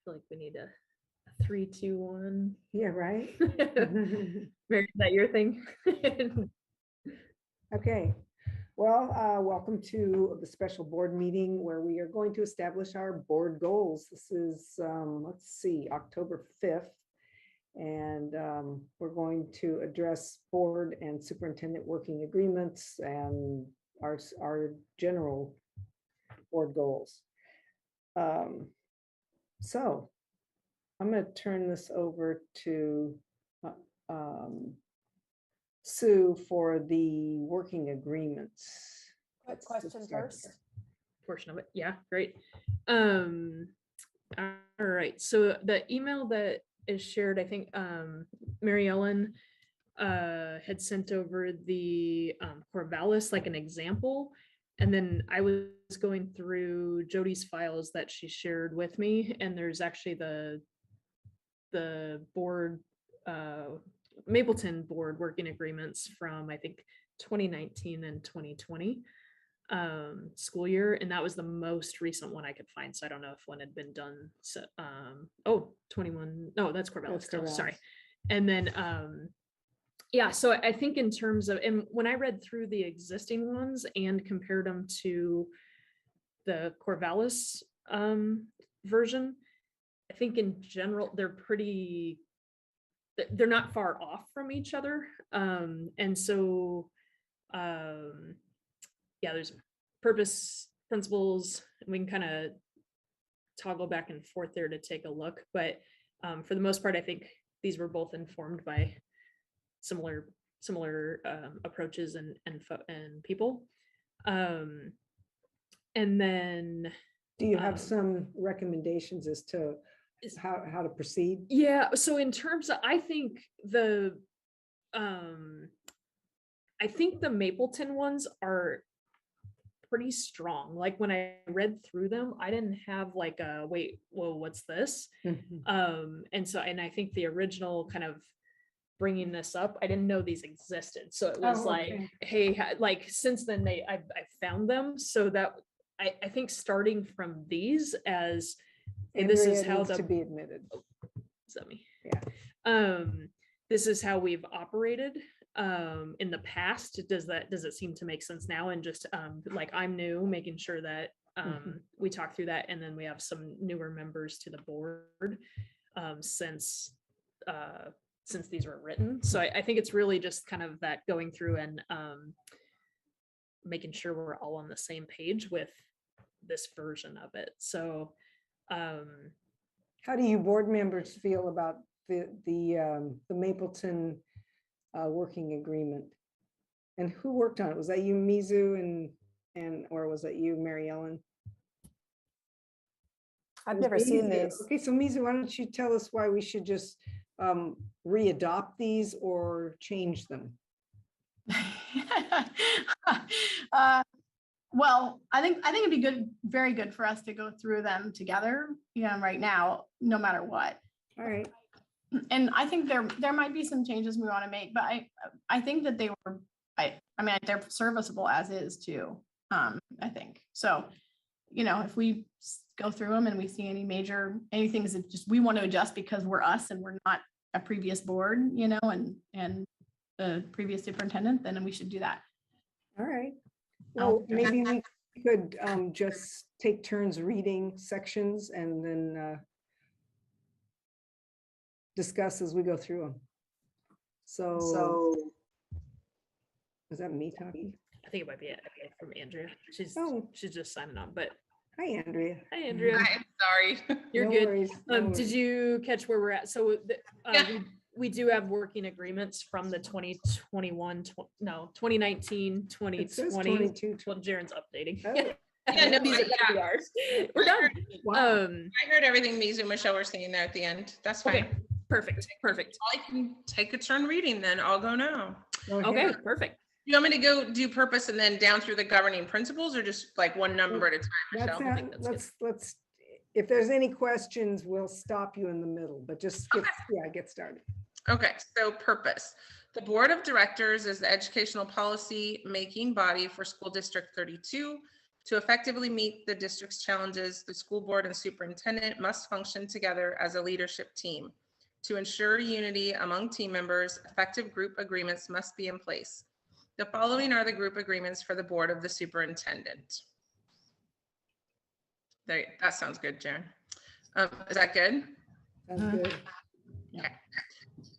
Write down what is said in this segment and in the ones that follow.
feel like we need a 3, 2, 1. Yeah, right. Mary, is that your thing? Okay. Well, welcome to the special board meeting where we are going to establish our board goals. This is, let's see, October 5th. And we're going to address board and superintendent working agreements and our general board goals. So I'm going to turn this over to Sue for the working agreements. Quick question first. Portion of it. Yeah, great. All right. So the email that is shared, I think Mary Ellen had sent over the Corvallis, like an example. And then I was going through Jody's files that she shared with me, and there's actually the board Mapleton board working agreements from I think 2019 and 2020 school year, and that was the most recent one I could find. So I don't know if one had been done. So 21. No, that's Corvallis still. Sorry. And then yeah, so I think in terms of, and when I read through the existing ones and compared them to the Corvallis version, I think in general they're not far off from each other. And so yeah, there's purpose, principles, and we can kind of toggle back and forth there to take a look. But for the most part, I think these were both informed by similar approaches and people. And then do you have some recommendations as to how to proceed? Yeah, so in terms of, I think the Mapleton ones are pretty strong. Like when I read through them, I didn't have like a wait, well, what's this? And I think the original kind of bringing this up, I didn't know these existed. So it was hey, like since then I found them. So that I think starting from these as hey, this is how to be admitted. Is that me? Yeah. This is how we've operated in the past. Does it seem to make sense now? And just like I'm new, making sure that we talk through that, and then we have some newer members to the board since these were written. So I think it's really just kind of that going through and making sure we're all on the same page with this version of it. So how do you board members feel about the Mapleton working agreement? And who worked on it? Was that you, Mizu, and or was that you, Mary Ellen? I've never seen these. Okay, so Mizu, why don't you tell us why we should just re-adopt these or change them? Well, I think it'd be good, very good for us to go through them together, right now, no matter what. All right. And I think there might be some changes we want to make, but I think that they were, I mean, they're serviceable as is too. I think so. If we go through them and we see any things that just we want to adjust because we're us and we're not a previous board, and the previous superintendent, then we should do that. All right. Well, maybe we could just take turns reading sections and then discuss as we go through them. So is that me talking? I think it might be from Andrea. She's just signing on, but hi, Andrea. Hi, Andrea. I'm sorry. You're No good. worries, no worries. Did you catch where we're at? So we do have working agreements from the 2019, 2020. Well, Jaren's updating. Oh. Yeah, no, These are gonna be ours. We're done. Wow. I heard everything Mizu and Michelle were saying there at the end. That's fine. Okay, perfect. I can take a turn reading then. I'll go now. Okay, perfect. You want me to go do purpose and then down through the governing principles, or just like one number at a time, Michelle? Let's if there's any questions, we'll stop you in the middle, but just get started. Okay, so purpose. The board of directors is the educational policy making body for school district 32. To effectively meet the district's challenges, the school board and superintendent must function together as a leadership team. To ensure unity among team members, effective group agreements must be in place. The following are the group agreements for the board of the superintendent. There, that sounds good, Jaren. Is that good? Sounds good.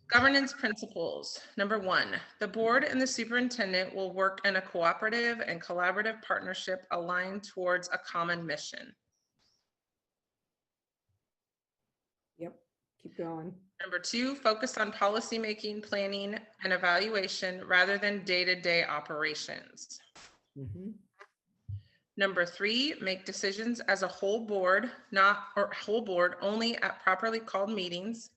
Governance principles. Number 1, the board and the superintendent will work in a cooperative and collaborative partnership aligned towards a common mission. Yep, keep going. Number 2, focus on policymaking, planning, and evaluation rather than day-to-day operations. Mhm. Number 3, make decisions as a whole board, only at properly called meetings.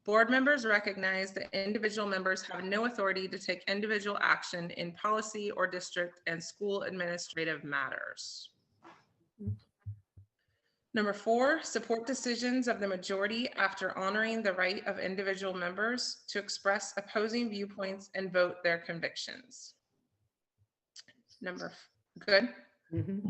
Board members recognize that individual members have no authority to take individual action in policy or district and school administrative matters. Number 4, support decisions of the majority after honoring the right of individual members to express opposing viewpoints and vote their convictions. Good. Mhm.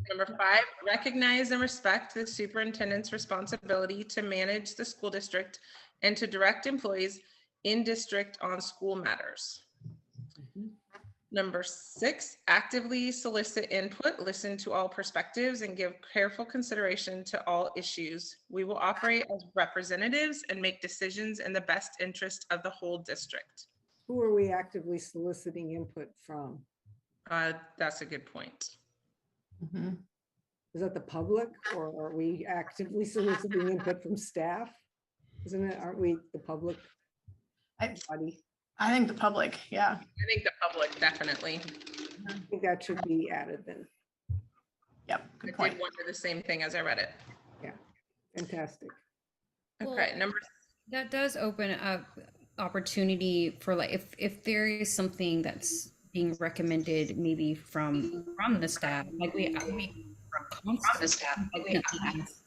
Number 5, recognize and respect the superintendent's responsibility to manage the school district and to direct employees in district on school matters. Mhm. Number 6, actively solicit input, listen to all perspectives, and give careful consideration to all issues. We will operate as representatives and make decisions in the best interest of the whole district. Who are we actively soliciting input from? That's a good point. Is that the public, or are we actively soliciting input from staff? Isn't it, aren't we the public body? I think the public, yeah. I think the public, definitely. I think that should be added then. Yep, I good point. did wonder the same thing as I read it. Fantastic. Okay, Well, number That does open up opportunity for, like, if there is something that's being recommended maybe from the staff, like we constantly ask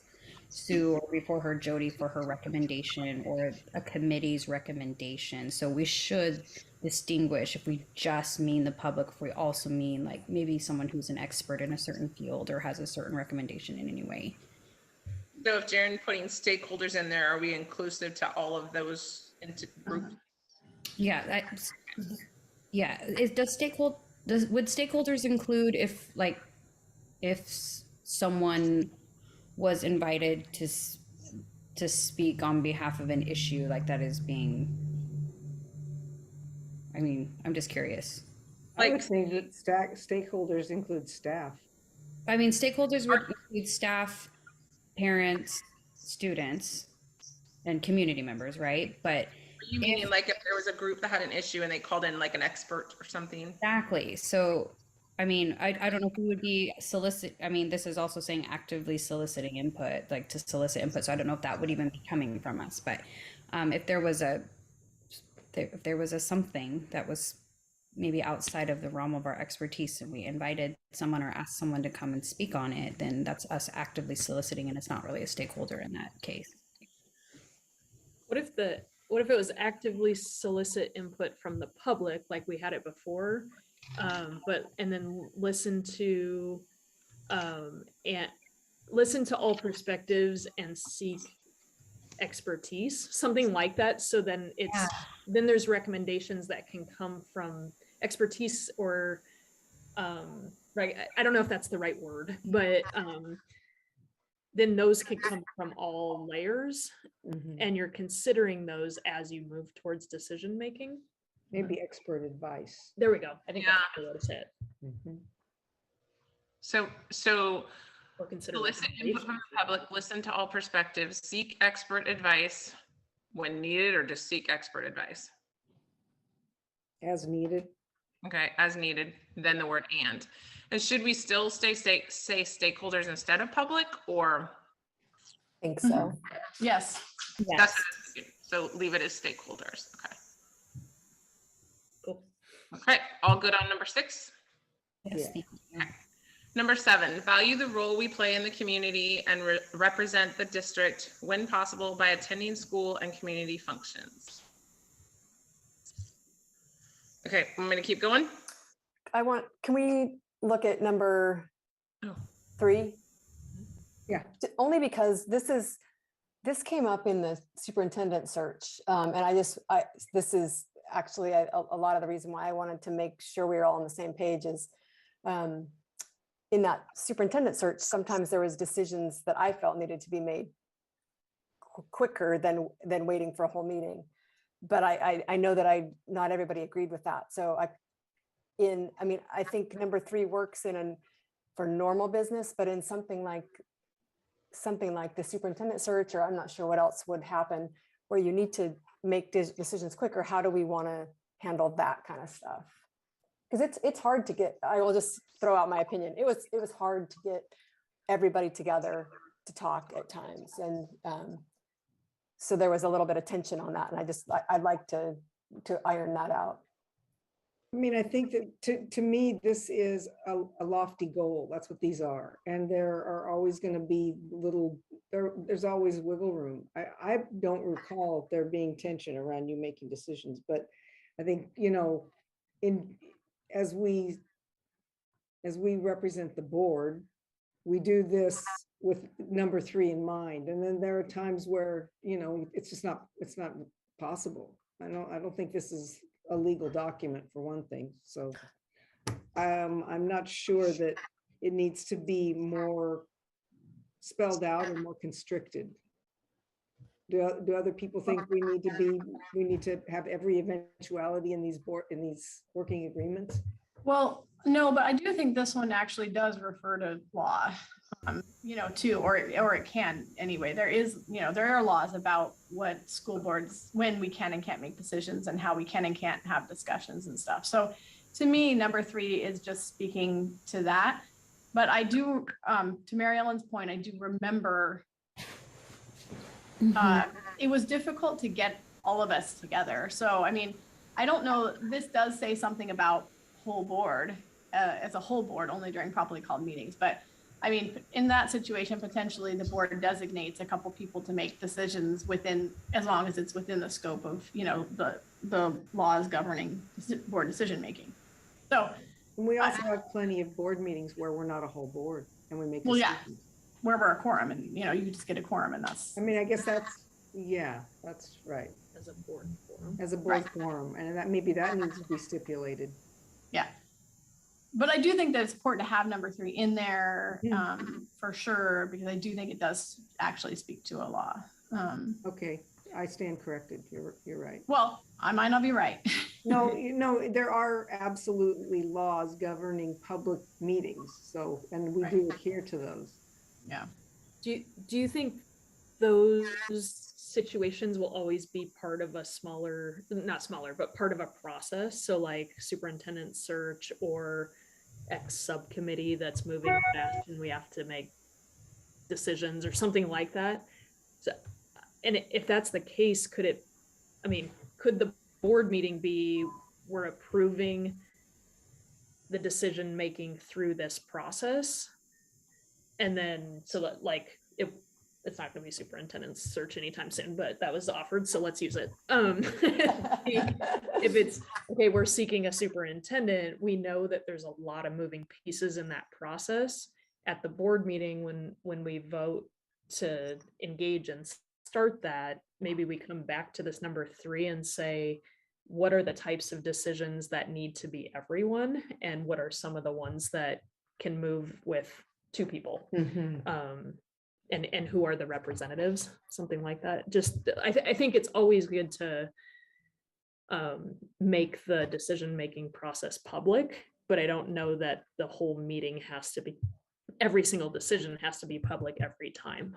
Sue, or before her Jody, for her recommendation or a committee's recommendation. So we should distinguish if we just mean the public, if we also mean like maybe someone who's an expert in a certain field or has a certain recommendation in any way. So if Jaren putting stakeholders in there, are we inclusive to all of those into groups? Yeah, would stakeholders include if someone was invited to speak on behalf of an issue like that is being, I mean, I'm just curious. I would Like, think that stakeholders include staff. I mean, stakeholders would include staff, parents, students, and community members, right? But you meaning like if there was a group that had an issue and they called in like an expert or something? exactly. So, I mean, I don't know if we would be I mean, this is also saying actively soliciting input, like to solicit input. So I don't know if that would even be coming from us. But if there was something that was maybe outside of the realm of our expertise and we invited someone or asked someone to come and speak on it, then that's us actively soliciting, and it's not really a stakeholder in that case. What if it was actively solicit input from the public, like we had it before, and then listen to all perspectives and seek expertise, something like that. So then then there's recommendations that can come from expertise or right. I don't know if that's the right word, but then those could come from all layers, Mhm. and you're considering those as you move towards decision making. Maybe expert advice. There we go. I think Yeah. that's what it's it. Mhm. So Or consider solicit input from the recommendations. public, listen to all perspectives, seek expert advice when needed, or just seek expert advice? As needed. Okay, as needed, then the word and. And should we still say stakeholders instead of public, or Think so. Yes, that's what I'm thinking. So leave it as stakeholders. Okay. Cool. Okay, all good on number 6? Yes, Yeah. thank you. Number 7, value the role we play in the community and represent the district when possible by attending school and community functions. Okay, I'm going to keep going. Can we look at number Oh. 3? Yeah. Only because this came up in the superintendent search. And this is actually a lot of the reason why I wanted to make sure we were all on the same page is in that superintendent search, sometimes there was decisions that I felt needed to be made quicker than waiting for a whole meeting. But I know that not everybody agreed with that. So I think number 3 works for normal business, but in something like the superintendent search, or I'm not sure what else would happen, where you need to make decisions quicker, how do we want to handle that kind of stuff? Because it's hard to get, I will just throw out my opinion. It was hard to get everybody together to talk at times. And so there was a little bit of tension on that. And I'd like to iron that out. I mean, I think that to me, this is a lofty goal. That's what these are. And there are always going to be there's always wiggle room. I don't recall there being tension around you making decisions, but I think, as we represent the board, we do this with number 3 in mind. And then there are times where, it's not possible. I don't think this is a legal document for one thing. So I'm not sure that it needs to be more spelled out or more constricted. Do other people think we need to have every eventuality in these working agreements? Well, no, but I do think this one actually does refer to law, too, or it can anyway. There are laws about what school boards, when we can and can't make decisions and how we can and can't have discussions and stuff. So to me, number 3 is just speaking to that. But I do, to Mary Ellen's point, I do remember it was difficult to get all of us together. So, I mean, I don't know, this does say something about whole board, as a whole board, only during properly called meetings. But I mean, in that situation, potentially the board designates a couple people to make decisions as long as it's within the scope of, the laws governing board decision making. So. And we also have plenty of board meetings where we're not a whole board and we make Well, decisions. yeah, where we're a quorum and, you just get a quorum and that's. I mean, I guess that's right. As a board forum. As a board forum, and that needs to be stipulated. Yeah. But I do think that it's important to have number 3 in there for sure, because I do think it does actually speak to a law. Okay, I stand corrected. You're right. Well, I might not be right. No, there are absolutely laws governing public meetings. So, and we do adhere to those. Yeah. Do you think those situations will always be part of a not smaller, but part of a process? So like superintendent search or X subcommittee that's moving fast and we have to make decisions or something like that. So, and if that's the case, could the board meeting be, we're approving the decision making through this process? And then, so that it's not going to be superintendent's search anytime soon, but that was offered, so let's use it. If it's okay, we're seeking a superintendent, we know that there's a lot of moving pieces in that process. At the board meeting, when we vote to engage and start that, maybe we come back to this number 3 and say, what are the types of decisions that need to be everyone, and what are some of the ones that can move with 2 people? And who are the representatives, something like that. Just, I think it's always good to make the decision-making process public, but I don't know that the whole meeting every single decision has to be public every time.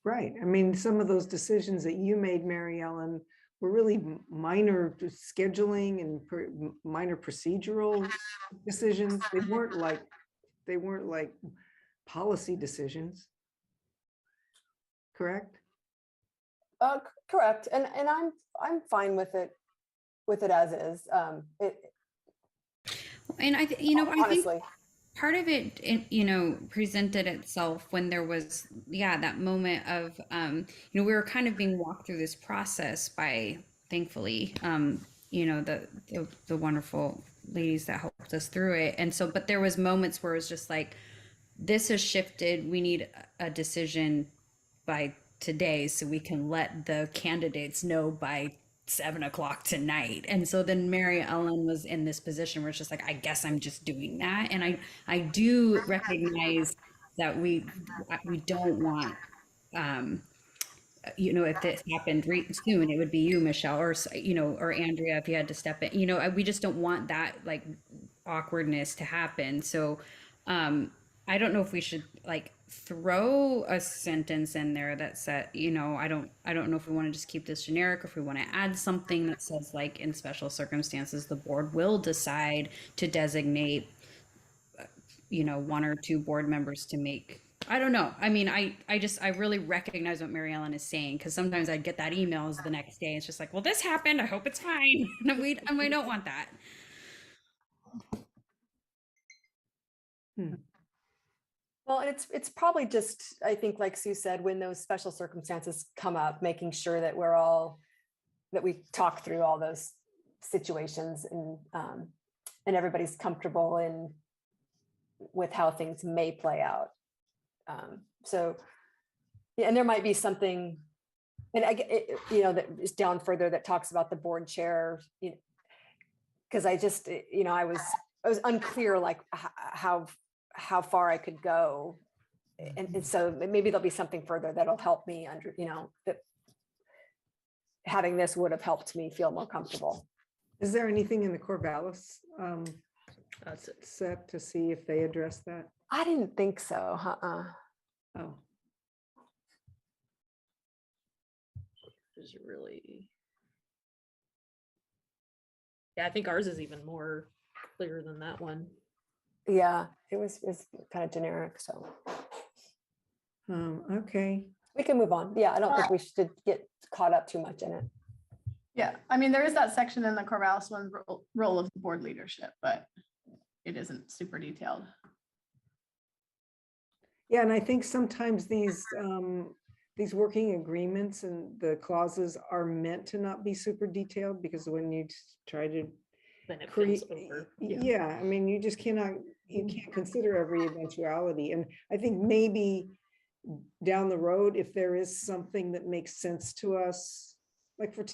Right. I mean, some of those decisions that you made, Mary Ellen, were really minor scheduling and minor procedural decisions. They weren't like policy decisions. Correct? Correct. And I'm fine with it as is. And I think honestly, part of it, presented itself when there was, that moment of, we were kind of being walked through this process by, thankfully, the wonderful ladies that helped us through it. And so, but there was moments where it was just like, this has shifted. We need a decision by today so we can let the candidates know by 7 o'clock tonight. And so then Mary Ellen was in this position where it's just like, I guess I'm just doing that. And I do recognize that we don't want, if this happened soon, it would be you, Michelle, or, or Andrea, if you had to step in, we just don't want that like awkwardness to happen. So, I don't know if we should like throw a sentence in there that said, I don't know if we want to just keep this generic, or if we want to add something that says like in special circumstances, the board will decide to designate, one or two board members to make. I don't know. I mean, I really recognize what Mary Ellen is saying, because sometimes I'd get that emails the next day. It's just like, well, this happened. I hope it's fine. And we don't want that. Well, and it's probably just, I think, like Sue said, when those special circumstances come up, making sure that that we talk through all those situations, and everybody's comfortable with how things may play out. So, yeah, and there might be something, and that is down further that talks about the board chair, because I just, I was unclear, like how far I could go. And so maybe there'll be something further that'll help me that having this would have helped me feel more comfortable. Is there anything in the Corvallis set to see if they address that? I didn't think so. Oh, Is really, yeah, I think ours is even more clear than that one. Yeah, it's kind of generic, so okay. we can move on. Yeah, I don't think we should get caught up too much in it. Yeah, I mean, there is that section in the Corvallis one, role of the board leadership, but it isn't super detailed. Yeah, and I think sometimes these working agreements and the clauses are meant to not be super detailed, because when you try to Then it create, feels over. yeah, I mean, you can't consider every eventuality. And I think maybe down the road, if there is something that makes sense to us, like for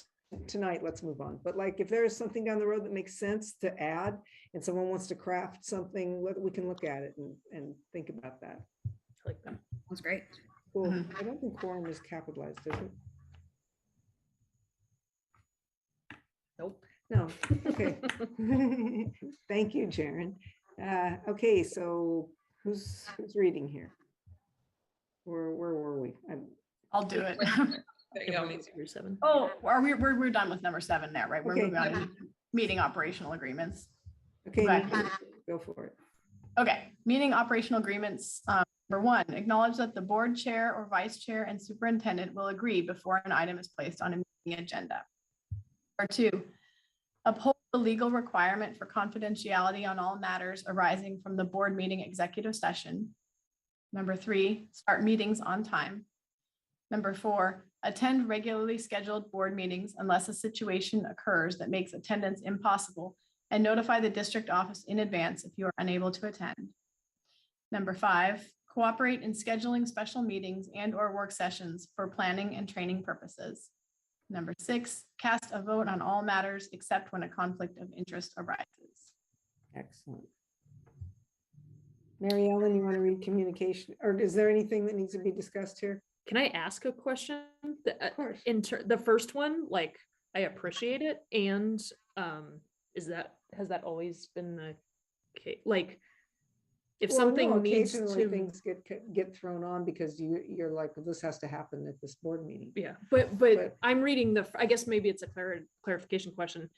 tonight, let's move on. But like, if there is something down the road that makes sense to add, and someone wants to craft something, we can look at it and think about that. I like that. That's great. Well, I don't think quorum is capitalized, is it? Nope. No, okay. Thank you, Jaren. Okay, so who's reading here? Where were we? I'll do it. There you go, me too. Number 7. Oh, we're done with number 7 there, right? We're Okay. moving on to meeting operational agreements. Okay, Okay. go for it. Okay, meeting operational agreements. Number 1, acknowledge that the board chair or vice chair and superintendent will agree before an item is placed on a meeting agenda. Number 2, uphold the legal requirement for confidentiality on all matters arising from the board meeting executive session. Number 3, start meetings on time. Number 4, attend regularly scheduled board meetings unless a situation occurs that makes attendance impossible, and notify the district office in advance if you are unable to attend. Number 5, cooperate in scheduling special meetings and/or work sessions for planning and training purposes. Number 6, cast a vote on all matters except when a conflict of interest arises. Excellent. Mary Ellen, you want to read communication, or is there anything that needs to be discussed here? Can I ask a question? Of course. The first one, like, I appreciate it. And has that always been the case? Like, if Well, something no, needs occasionally to, things get thrown on because you're like, well, this has to happen at this board meeting. yeah, but But- I'm reading I guess maybe it's a clarification question.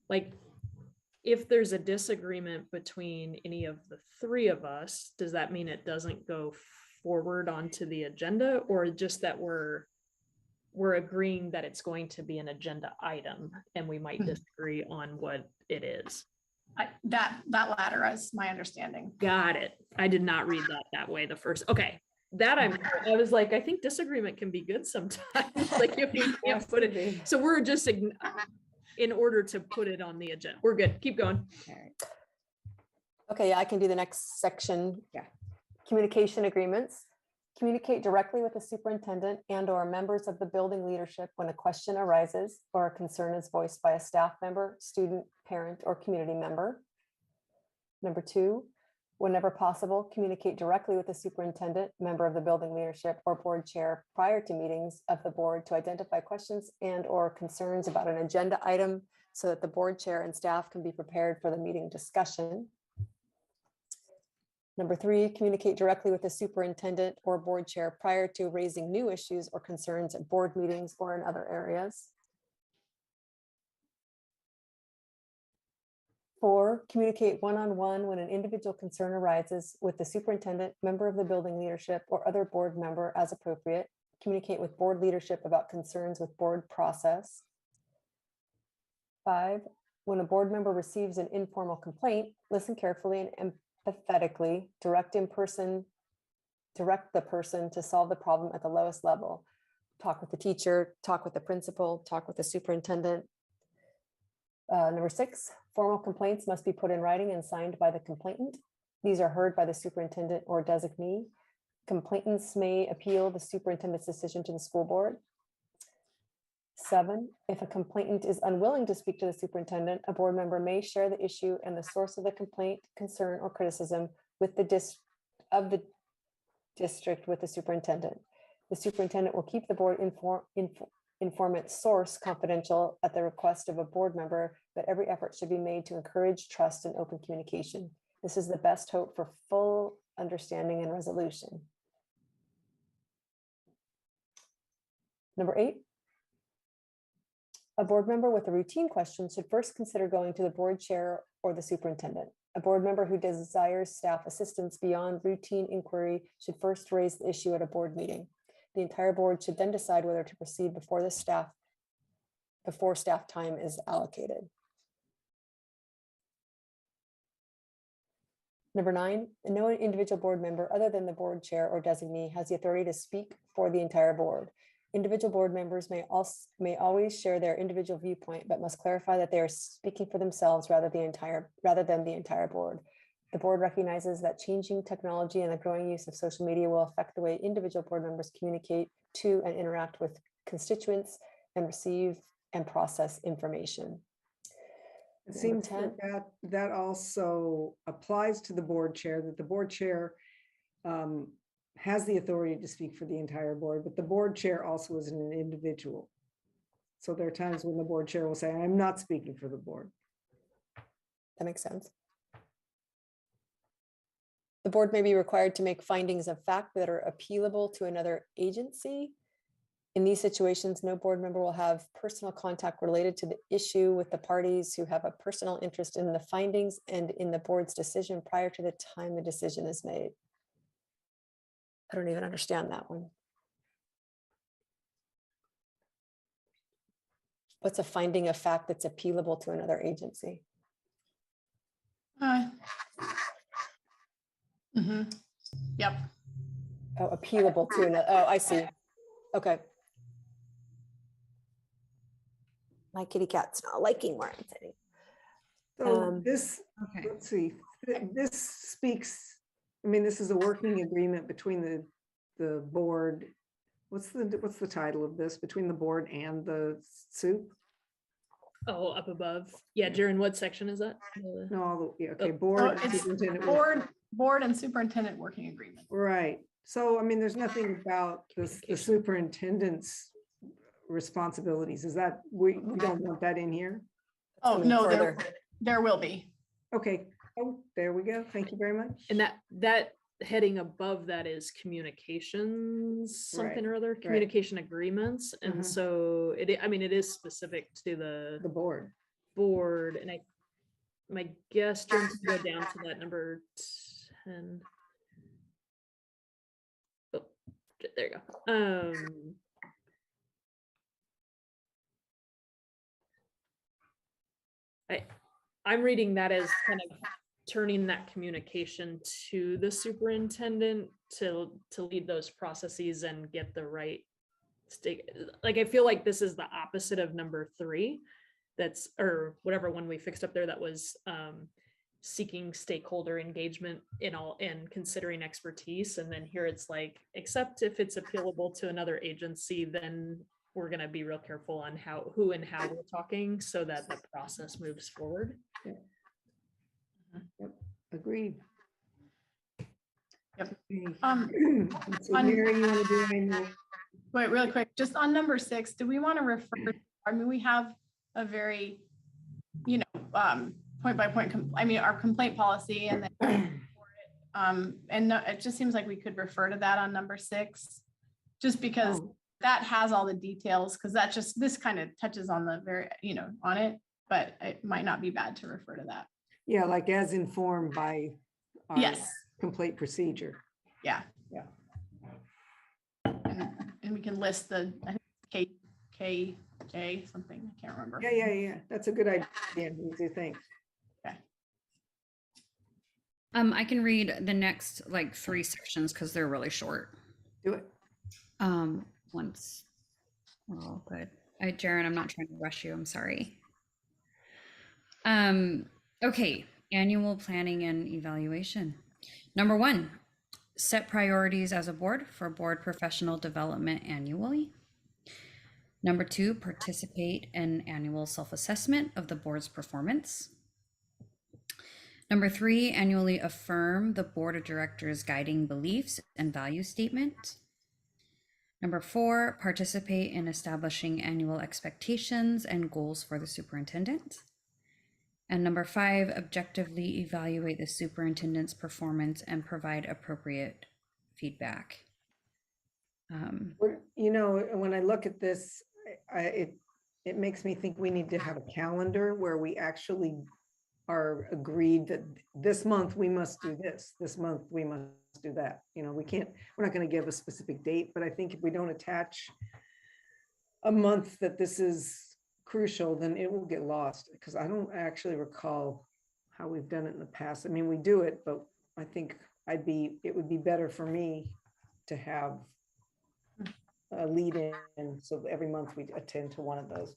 Like, if there's a disagreement between any of the 3 of us, does that mean it doesn't go forward onto the agenda, or just that we're agreeing that it's going to be an agenda item and we might disagree on what it is? That latter is my understanding. Got it. I did not read that way the first. Okay. That I was like, I think disagreement can be good sometimes. Like, if we Has can't to put it, be. so we're just in order to put it on the agenda. We're good. Keep going. All right. Okay, yeah, I can do the next section. Yeah. Communication agreements. Communicate directly with the superintendent and or members of the building leadership when a question arises or a concern is voiced by a staff member, student, parent, or community member. Number 2, whenever possible, communicate directly with the superintendent, member of the building leadership, or board chair prior to meetings of the board to identify questions and or concerns about an agenda item so that the board chair and staff can be prepared for the meeting discussion. Number 3, communicate directly with the superintendent or board chair prior to raising new issues or concerns at board meetings or in other areas. 4, communicate one-on-one when an individual concern arises with the superintendent, member of the building leadership, or other board member as appropriate. Communicate with board leadership about concerns with board process. 5, when a board member receives an informal complaint, listen carefully and empathetically, direct the person to solve the problem at the lowest level. Talk with the teacher, talk with the principal, talk with the superintendent. Number 6, formal complaints must be put in writing and signed by the complainant. These are heard by the superintendent or designee. Complainants may appeal the superintendent's decision to the school board. 7, if a complainant is unwilling to speak to the superintendent, a board member may share the issue and the source of the complaint, concern, or criticism with the district with the superintendent. The superintendent will keep the board informant source confidential at the request of a board member, but every effort should be made to encourage trust and open communication. This is the best hope for full understanding and resolution. Number 8, a board member with a routine question should first consider going to the board chair or the superintendent. A board member who desires staff assistance beyond routine inquiry should first raise the issue at a board meeting. The entire board should then decide whether to proceed before staff time is allocated. Number 9, no individual board member other than the board chair or designee has the authority to speak for the entire board. Individual board members may always share their individual viewpoint, but must clarify that they are speaking for themselves rather than the entire board. The board recognizes that changing technology and the growing use of social media will affect the way individual board members communicate to and interact with constituents and receive and process information. It seems that also applies to the board chair, that the board chair has the authority to speak for the entire board, but the board chair also is an individual. So there are times when the board chair will say, I'm not speaking for the board. That makes sense. The board may be required to make findings of fact that are appealable to another agency. In these situations, no board member will have personal contact related to the issue with the parties who have a personal interest in the findings and in the board's decision prior to the time the decision is made. I don't even understand that one. What's a finding of fact that's appealable to another agency? Yep. Oh, appealable to another. Oh, I see. Okay. My kitty cat's not liking where I'm sitting. So this, Okay. let's see, this speaks, I mean, this is a working agreement between the board. What's the title of this? Between the board and the soup? Oh, up above. Yeah, Jaren, what section is that? No, yeah, okay, Oh. board. So and it's superintendent board and superintendent working agreement. Right. So, I mean, there's nothing about the superintendent's responsibilities. Is that, we don't want that in here? Oh, Coming no, further. there will be. Okay. Oh, there we go. Thank you very much. And that heading above that is communications, something Right, or other, communication agreements. And Mhm. so it is specific to the board. board. And my guess, Jaren, to go down to that number 10. Oh, there you go. I'm reading that as kind of turning that communication to the superintendent to lead those processes and get the right stake. Like, I feel like this is the opposite of number 3. That's, or whatever one we fixed up there, that was seeking stakeholder engagement in considering expertise. And then here it's like, except if it's appealable to another agency, then we're going to be real careful on who and how we're talking so that the process moves forward. Yep, agreed. Yep. Okay. So Mary, you want to do any? Wait, really quick, just on number 6, do we want to refer, I mean, we have a very, you know, point by point, our complaint policy and then, it just seems like we could refer to that on number 6, just because that has all the details, because this kind of touches on the very, you know, on it, but it might not be bad to refer to that. Yeah, like as informed by our Yes. complaint procedure. Yeah. Yeah. And we can list the KJ something, I can't remember. Yeah. That's a good idea. What do you think? I can read the next like 3 sections because they're really short. Do it. Once we're all good. Jaren, I'm not trying to rush you. I'm sorry. Okay, annual planning and evaluation. Number 1, set priorities as a board for board professional development annually. Number 2, participate in annual self-assessment of the board's performance. Number 3, annually affirm the board of directors' guiding beliefs and value statement. Number 4, participate in establishing annual expectations and goals for the superintendent. And number 5, objectively evaluate the superintendent's performance and provide appropriate feedback. You know, when I look at this, it makes me think we need to have a calendar where we actually are agreed that this month we must do this month we must do that. You know, we're not going to give a specific date, but I think if we don't attach a month that this is crucial, then it will get lost, because I don't actually recall how we've done it in the past. I mean, we do it, but I think it would be better for me to have a lead in, so every month we attend to one of those.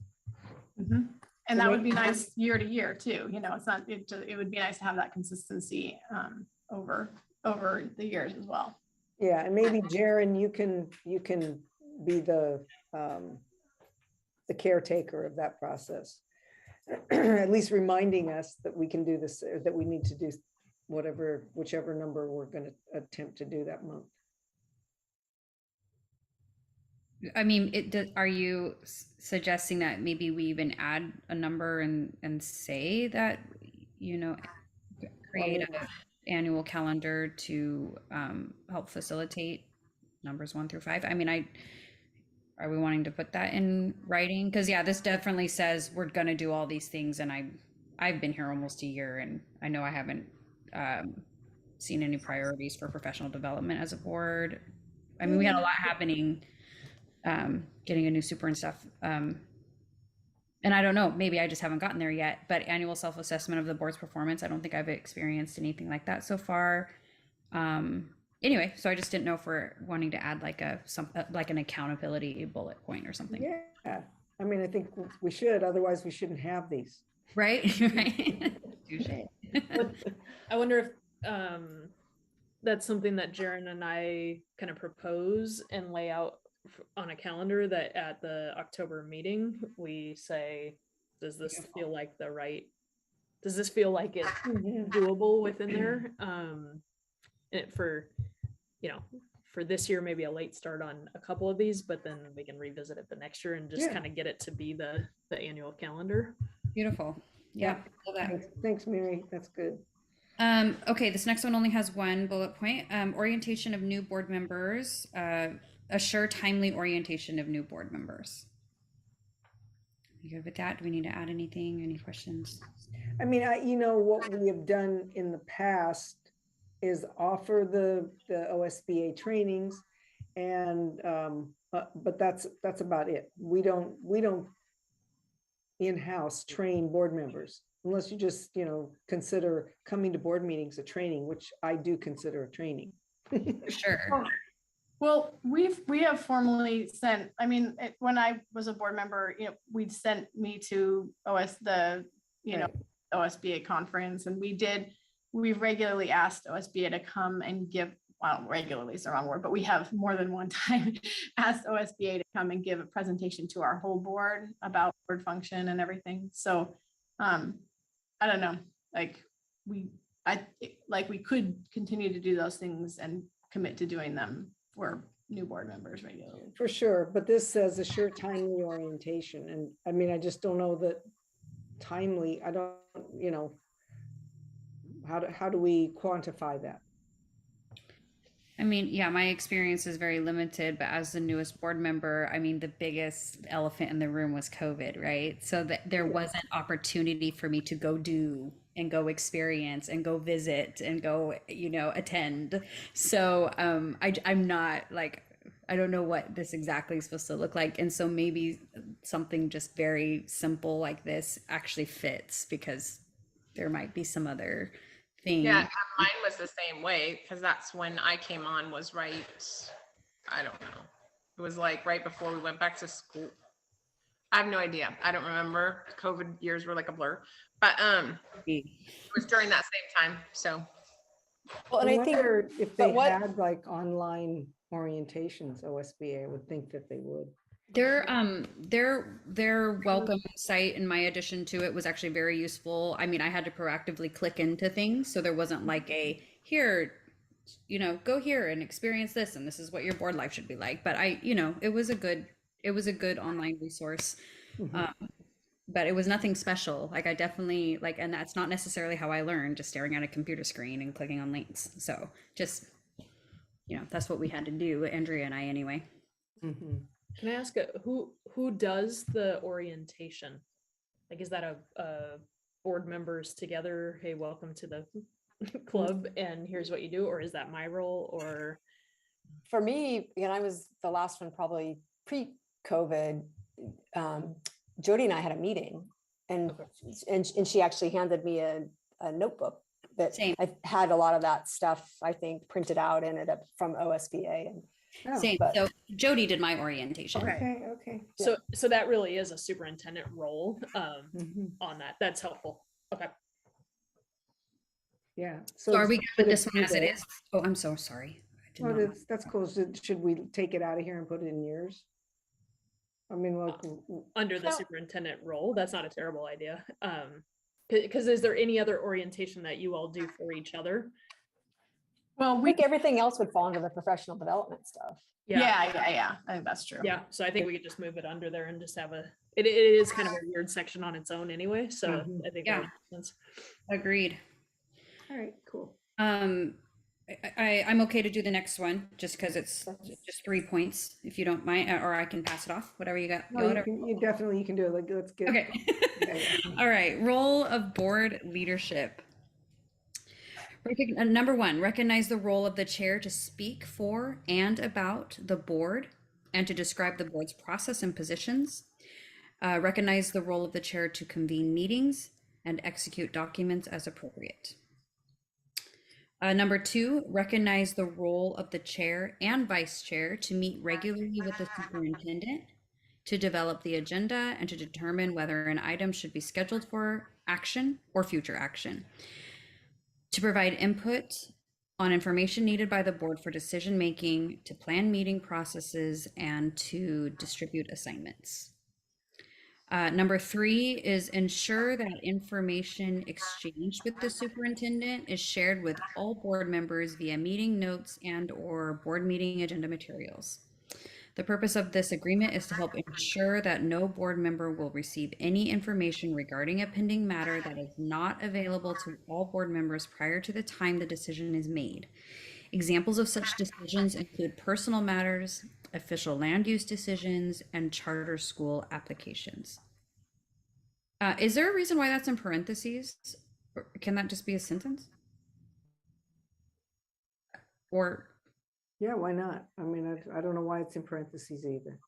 Mm-hmm. And that would be nice year to year too. You know, it would be nice to have that consistency over the years as well. Yeah, and maybe Jaren, you can be the caretaker of that process. At least reminding us that we can do this, or that we need to do whichever number we're going to attempt to do that month. I mean, are you suggesting that maybe we even add a number and say that, you know, create an annual calendar to help facilitate numbers 1 through 5? I mean, are we wanting to put that in writing? Because yeah, this definitely says we're going to do all these things, and I've been here almost a year, and I know I haven't seen any priorities for professional development as a board. I mean, we had a lot happening, getting a new super and stuff. And I don't know, maybe I just haven't gotten there yet, but annual self-assessment of the board's performance, I don't think I've experienced anything like that so far. Anyway, so I just didn't know if we're wanting to add like an accountability bullet point or something. Yeah, I mean, I think we should, otherwise we shouldn't have these. Right, right. I wonder if that's something that Jaren and I kind of propose and lay out on a calendar, that at the October meeting, we say, does this feel like it's doable within there? For this year, maybe a late start on a couple of these, but then we can revisit it the next year and just kind of get it to be the annual calendar. Beautiful. Yeah. Thanks, Mary. That's good. Okay, this next one only has 1 bullet point. Orientation of new board members. Assure timely orientation of new board members. You good with that? Do we need to add anything? Any questions? I mean, what we have done in the past is offer the OSBA trainings, and but that's about it. We don't in-house train board members, unless you just consider coming to board meetings a training, which I do consider a training. Sure. Well, we have formally sent, I mean, when I was a board member, we'd sent me to OSBA conference, and we did we've regularly asked OSBA to come and give, well, regularly is the wrong word, but we have more than one time asked OSBA to come and give a presentation to our whole board about board function and everything. So I don't know, like we could continue to do those things and commit to doing them for new board members regularly. For sure, but this says assure timely orientation, and I mean, I just don't know that timely, I don't, you know, how do we quantify that? I mean, yeah, my experience is very limited, but as the newest board member, I mean, the biggest elephant in the room was COVID, right? So that there wasn't opportunity for me to go do and go experience and go visit and go, you know, attend. So I'm not like, I don't know what this exactly is supposed to look like. And so maybe something just very simple like this actually fits, because there might be some other thing. Yeah, mine was the same way, because that's when I came on, was right, I don't know. It was like right before we went back to school. I have no idea. I don't remember. COVID years were like a blur, but it was during that same time. So Well, and I think, wonder if they but what- had like online orientations, OSBA, I would think that they would. Their welcome site and my addition to it was actually very useful. I mean, I had to proactively click into things, so there wasn't like a here, you know, go here and experience this, and this is what your board life should be like. But you know, it was a good online resource. But it was nothing special. Like I definitely like, and that's not necessarily how I learned, just staring at a computer screen and clicking on links. So just, you know, that's what we had to do, Andrea and I anyway. Can I ask who does the orientation? Like, is that a board members together? Hey, welcome to the club, and here's what you do, or is that my role? Or for me, and I was the last one probably pre-COVID. Jody and I had a meeting, and and she actually handed me a notebook that Same. I had a lot of that stuff, I think, printed out in it from OSBA. And Same. but- So Jody did my orientation. Okay. so that really is a superintendent role on that. That's helpful. Okay. Yeah. So are we good with should this it one be as it there? is? Oh, I'm so sorry. I did Oh, not- that's cool. Should we take it out of here and put it in yours? I mean, like, Under the No. superintendent role, that's not a terrible idea. Because is there any other orientation that you all do for each other? Well, I we, think everything else would fall under the professional development stuff. yeah, I think that's true. Yeah, so I think we could just move it under there and just have it is kind of a weird section on its own anyway, so Mhm. I think Yeah. that makes sense. Agreed. all right, cool. I'm okay to do the next one, just because it's just 3 points, if you don't mind, or I can pass it off, whatever you got. No, you definitely can do it. Like, let's get. Okay. Yeah. All right. Role of board leadership. Number 1, recognize the role of the chair to speak for and about the board and to describe the board's process and positions. Recognize the role of the chair to convene meetings and execute documents as appropriate. Number 2, recognize the role of the chair and vice chair to meet regularly with the superintendent, to develop the agenda, and to determine whether an item should be scheduled for action or future action. To provide input on information needed by the board for decision making, to plan meeting processes, and to distribute assignments. Number 3 is ensure that information exchanged with the superintendent is shared with all board members via meeting notes and or board meeting agenda materials. The purpose of this agreement is to help ensure that no board member will receive any information regarding a pending matter that is not available to all board members prior to the time the decision is made. Examples of such decisions include personal matters, official land use decisions, and charter school applications. Is there a reason why that's in parentheses? Or can that just be a sentence? Or Yeah, why not? I mean, I don't know why it's in parentheses either.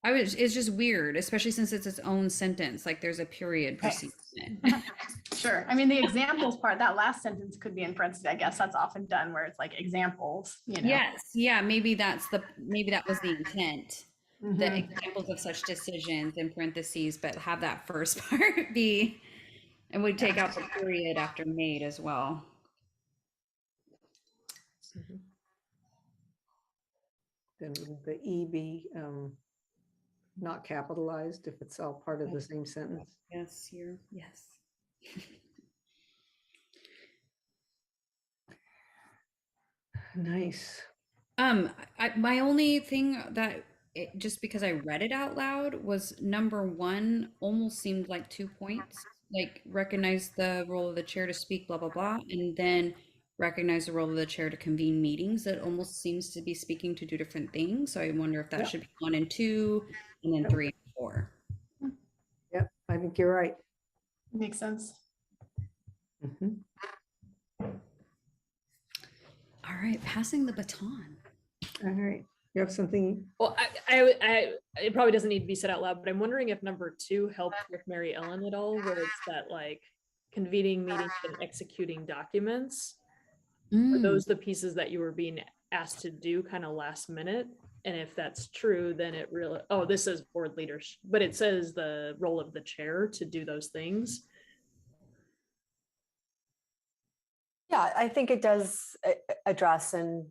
it's just weird, especially since it's its own sentence, like there's a period preceding it. Sure. I mean, the examples part, that last sentence could be in parentheses. I guess that's often done where it's like examples, you know. Yes, yeah, maybe that was the intent. The Mhm. examples of such decisions in parentheses, but have that first part be And we take out the period after made as well. Mhm. Then would the E be not capitalized if it's all part of the same sentence? Yes, you're, yes. Nice. My only thing that just because I read it out loud was number one almost seemed like 2 points, like recognize the role of the chair to speak, blah, blah, blah, and then recognize the role of the chair to convene meetings. That almost seems to be speaking to two different things. So I wonder if that Yep. should be 1 and 2, and then Yep. 3 and 4. Yep, I think you're right. Makes sense. Mhm. All right, passing the baton. All right, you have something? Well, it probably doesn't need to be said out loud, but I'm wondering if number 2 helped with Mary Ellen at all, where it's that like convening meetings and executing documents. Are Mm. those the pieces that you were being asked to do kind of last minute? And if that's true, then it really, oh, this says board leaders, but it says the role of the chair to do those things. Yeah, I think it does address and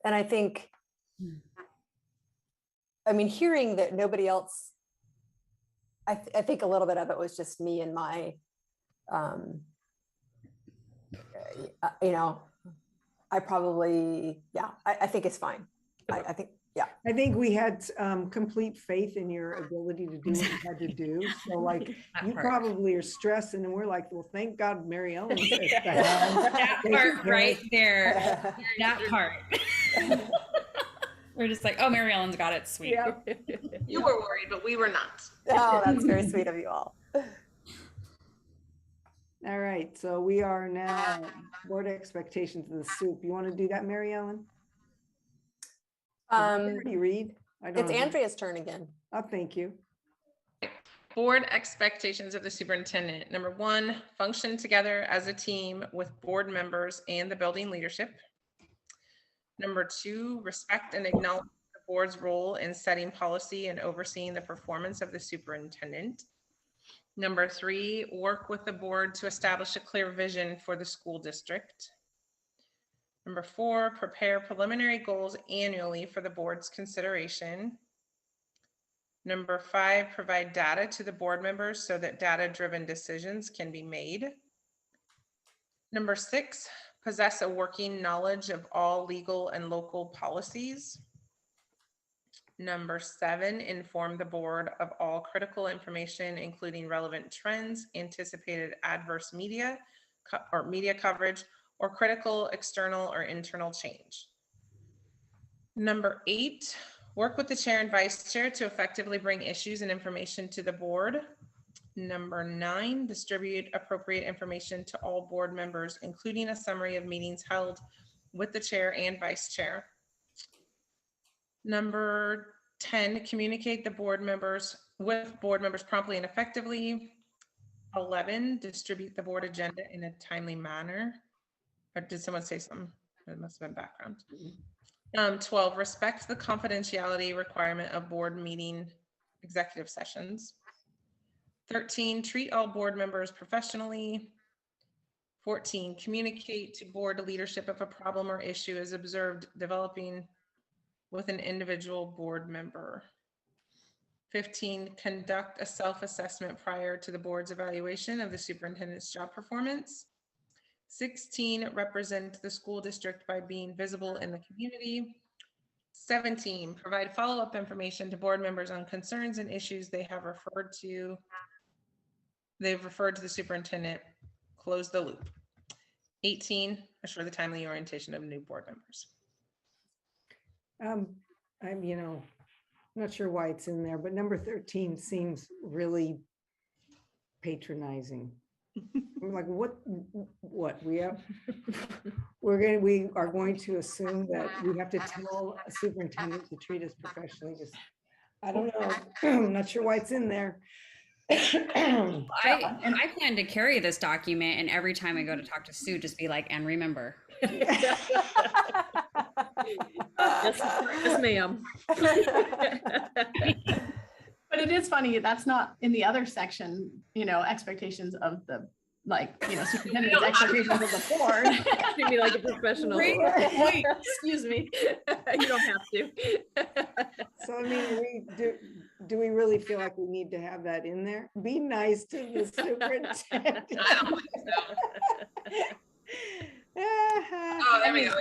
I think, I mean, hearing that nobody else, I think a little bit of it was just me and my, you know, I probably, yeah, I think it's fine. I think, yeah. I think we had complete faith in your ability to do what you had to do. So like, That you part. probably are stressing and we're like, well, thank God Mary Ellen says that. That part right there. That part. We're just like, oh, Mary Ellen's got it. Sweet. Yeah. You were worried, but we were not. Oh, that's very sweet of you all. All right, so we are now board expectations of the soup. You want to do that, Mary Ellen? Already read? I don't It's know. Andrea's turn again. Oh, thank you. Board expectations of the superintendent. Number 1, function together as a team with board members and the building leadership. Number 2, respect and acknowledge the board's role in setting policy and overseeing the performance of the superintendent. Number 3, work with the board to establish a clear vision for the school district. Number 4, prepare preliminary goals annually for the board's consideration. Number 5, provide data to the board members so that data-driven decisions can be made. Number 6, possess a working knowledge of all legal and local policies. Number 7, inform the board of all critical information, including relevant trends, anticipated adverse media coverage, or critical external or internal change. Number 8, work with the chair and vice chair to effectively bring issues and information to the board. Number 9, distribute appropriate information to all board members, including a summary of meetings held with the chair and vice chair. Number 10, communicate with board members promptly and effectively. 11, distribute the board agenda in a timely manner. Or did someone say something? It must have been background. 12, respect the confidentiality requirement of board meeting executive sessions. 13, treat all board members professionally. 14, communicate to board leadership if a problem or issue is observed developing with an individual board member. 15, conduct a self-assessment prior to the board's evaluation of the superintendent's job performance. 16, represent the school district by being visible in the community. 17, provide follow-up information to board members on concerns and issues they've referred to the superintendent. Close the loop. 18, assure the timely orientation of new board members. I'm not sure why it's in there, but number 13 seems really patronizing. I'm like, what we are going to assume that we have to tell a superintendent to treat us professionally. Just, I don't know. I'm not sure why it's in there. I plan to carry this document, and every time I go to talk to Sue, just be like, and remember. Yes, ma'am. But it is funny, that's not in the other section. expectations of the, superintendent's expectations of the board. Treat me like a professional. Wait. Excuse me. You don't have to. So I mean, do we really feel like we need to have that in there? Be nice to the superintendent. I don't think so. Oh, there we go.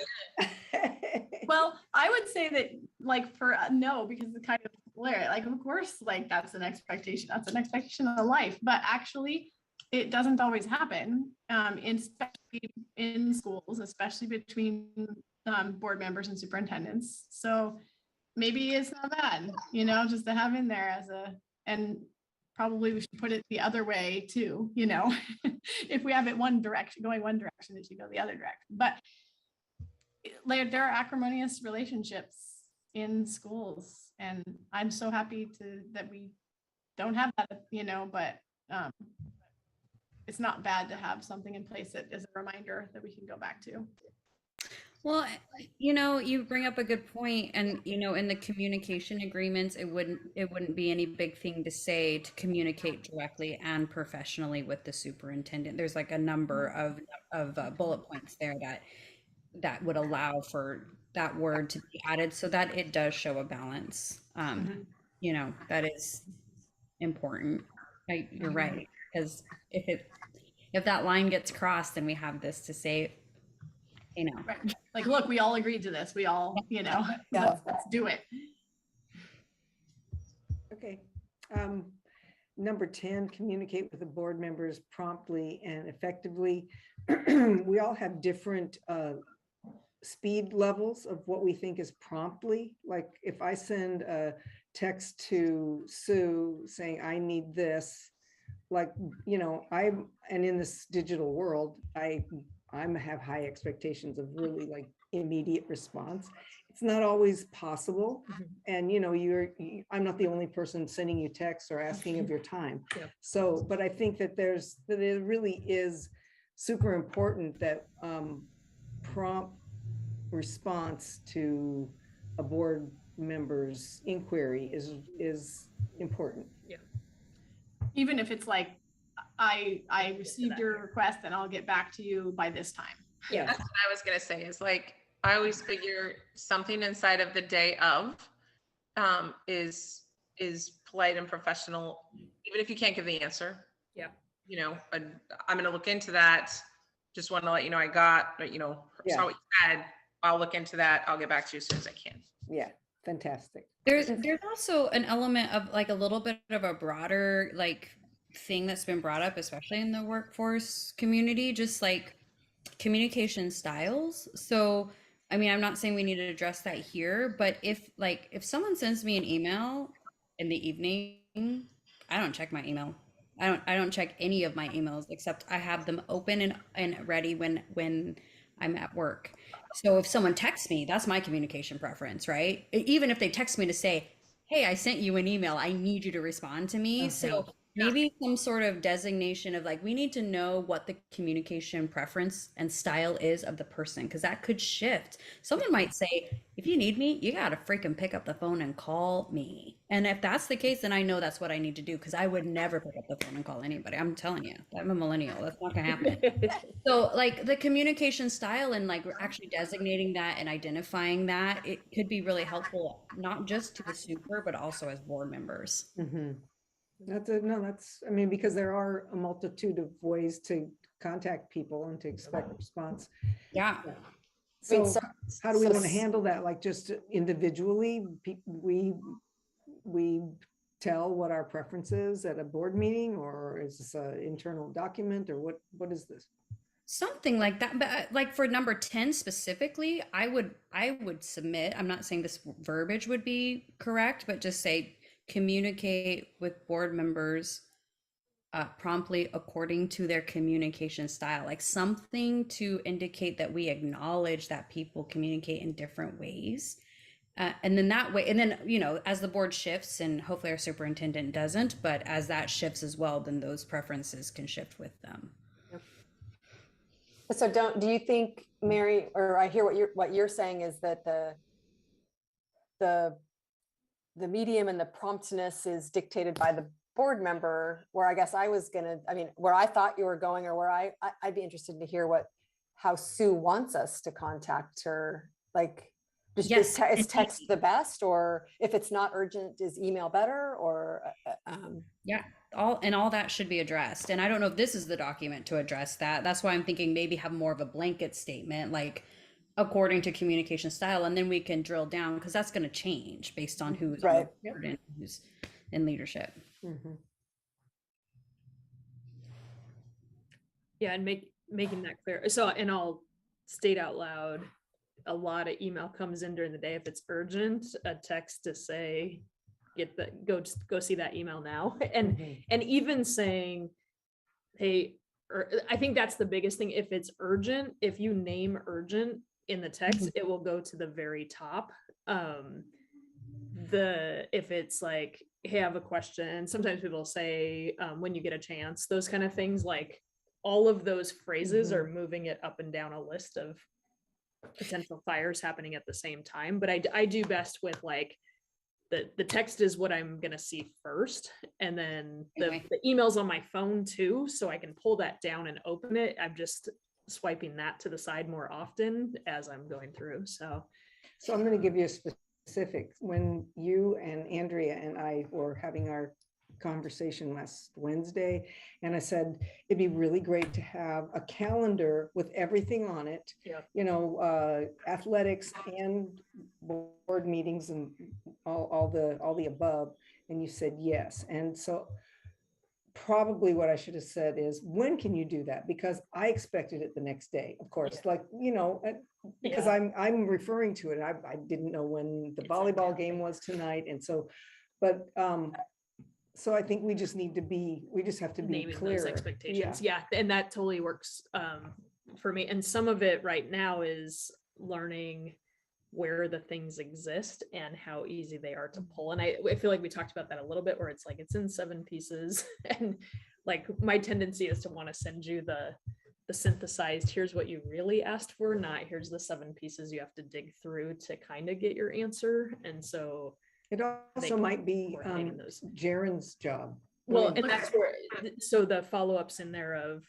Well, I would say that no, because it's kind of clear, of course, that's an expectation. That's an expectation of life, but actually it doesn't always happen, especially in schools, especially between board members and superintendents. So maybe it's not bad, just to have in there and probably we should put it the other way too, if we have it going one direction, it should go the other direction. But there are acrimonious relationships in schools, and I'm so happy that we don't have that, but it's not bad to have something in place that is a reminder that we can go back to. Well, you bring up a good point, and in the communication agreements, it wouldn't be any big thing to say to communicate directly and professionally with the superintendent. There's a number of bullet points there that would allow for that word to be added, so that it does show a balance. That is important. You're right, because if that line gets crossed, then we have this to say. Right. Look, we all agreed to this. We all, let's do it. Okay. Number 10, communicate with the board members promptly and effectively. We all have different speed levels of what we think is promptly. Like if I send a text to Sue saying, I need this, and in this digital world, I have high expectations of really immediate response. It's not always possible. And I'm not the only person sending you texts or asking of your time. Yeah. So, but I think that it really is super important that prompt response to a board member's inquiry is important. Yeah. Even if it's I received your request and I'll get back to you by this time. Yeah. That's what I was going to say is I always figure something inside of the day of is polite and professional, even if you can't give the answer. Yeah. I'm going to look into that. Just want to let you know I got, saw what you said. I'll look into that. I'll get back to you as soon as I can. Yeah. Fantastic. There's also an element of a little bit of a broader thing that's been brought up, especially in the workforce community, just communication styles. So I'm not saying we need to address that here, but if someone sends me an email in the evening, I don't check my email. I don't check any of my emails except I have them open and ready when I'm at work. So if someone texts me, that's my communication preference, right? Even if they text me to say, hey, I sent you an email, I need you to respond to me. Okay. So maybe some sort of designation of we need to know what the communication preference and style is of the person, because that could shift. Someone might say, if you need me, you got to freaking pick up the phone and call me. And if that's the case, then I know that's what I need to do, because I would never pick up the phone and call anybody. I'm telling you, I'm a millennial. That's not going to happen. So the communication style and actually designating that and identifying that, it could be really helpful, not just to the super, but also as board members. Mm-hmm. Because there are a multitude of ways to contact people and to expect a response. Yeah. So how do we want to handle that? Just individually, we tell what our preference is at a board meeting, or is this an internal document, or what is this? Something like that. But for number 10 specifically, I would submit, I'm not saying this verbiage would be correct, but just say, communicate with board members promptly according to their communication style, something to indicate that we acknowledge that people communicate in different ways. And then that way, and then, as the board shifts, and hopefully our superintendent doesn't, but as that shifts as well, then those preferences can shift with them. Yep. So do you think, Mary, or I hear what you're saying is that the medium and the promptness is dictated by board member, where I guess I was gonna, I mean, where I thought you were going, or where I'd be interested to hear how Sue wants us to contact her. Like, Yes, is text the best, or if it's not urgent, is email better, or yeah, all that should be addressed. And I don't know if this is the document to address that. That's why I'm thinking maybe have more of a blanket statement, like according to communication style, and then we can drill down, because that's going to change based on who's on Right. the board and who's in leadership. Mhm. Yeah, and making that clear. So, and I'll state out loud, a lot of email comes in during the day. If it's urgent, a text to say, go see that email now. Mhm. And even saying, hey, or I think that's the biggest thing. If it's urgent, if you name urgent in the text, it will go to the very top. If it's like, hey, I have a question, sometimes people say, when you get a chance, those kind of things, like all of those phrases are moving it up and down a list of potential fires happening at the same time. But I do best with like, the text is what I'm gonna see first, and then the emails on my phone too, so I can pull that down and open it. I'm just swiping that to the side more often as I'm going through. So I'm going to give you a specific. When you and Andrea and I were having our conversation last Wednesday, and I said it'd be really great to have a calendar with everything on it, athletics and board meetings and all the above, and you said yes. And so probably what I should have said is, when can you do that? Because I expected it the next day, of course, because I'm referring to it. I didn't know when the volleyball game was tonight. And so, but so I think we just have to be naming clear. those expectations. Yeah. And that totally works for me. And some of it right now is learning where the things exist and how easy they are to pull. And I feel like we talked about that a little bit, where it's like, it's in 7 pieces. And like, my tendency is to want to send you the synthesized, here's what you really asked for, not here's the 7 pieces you have to dig through to kind of get your answer. And so it also might be Jaren's job. Well, and that's where, so the follow-ups in there of,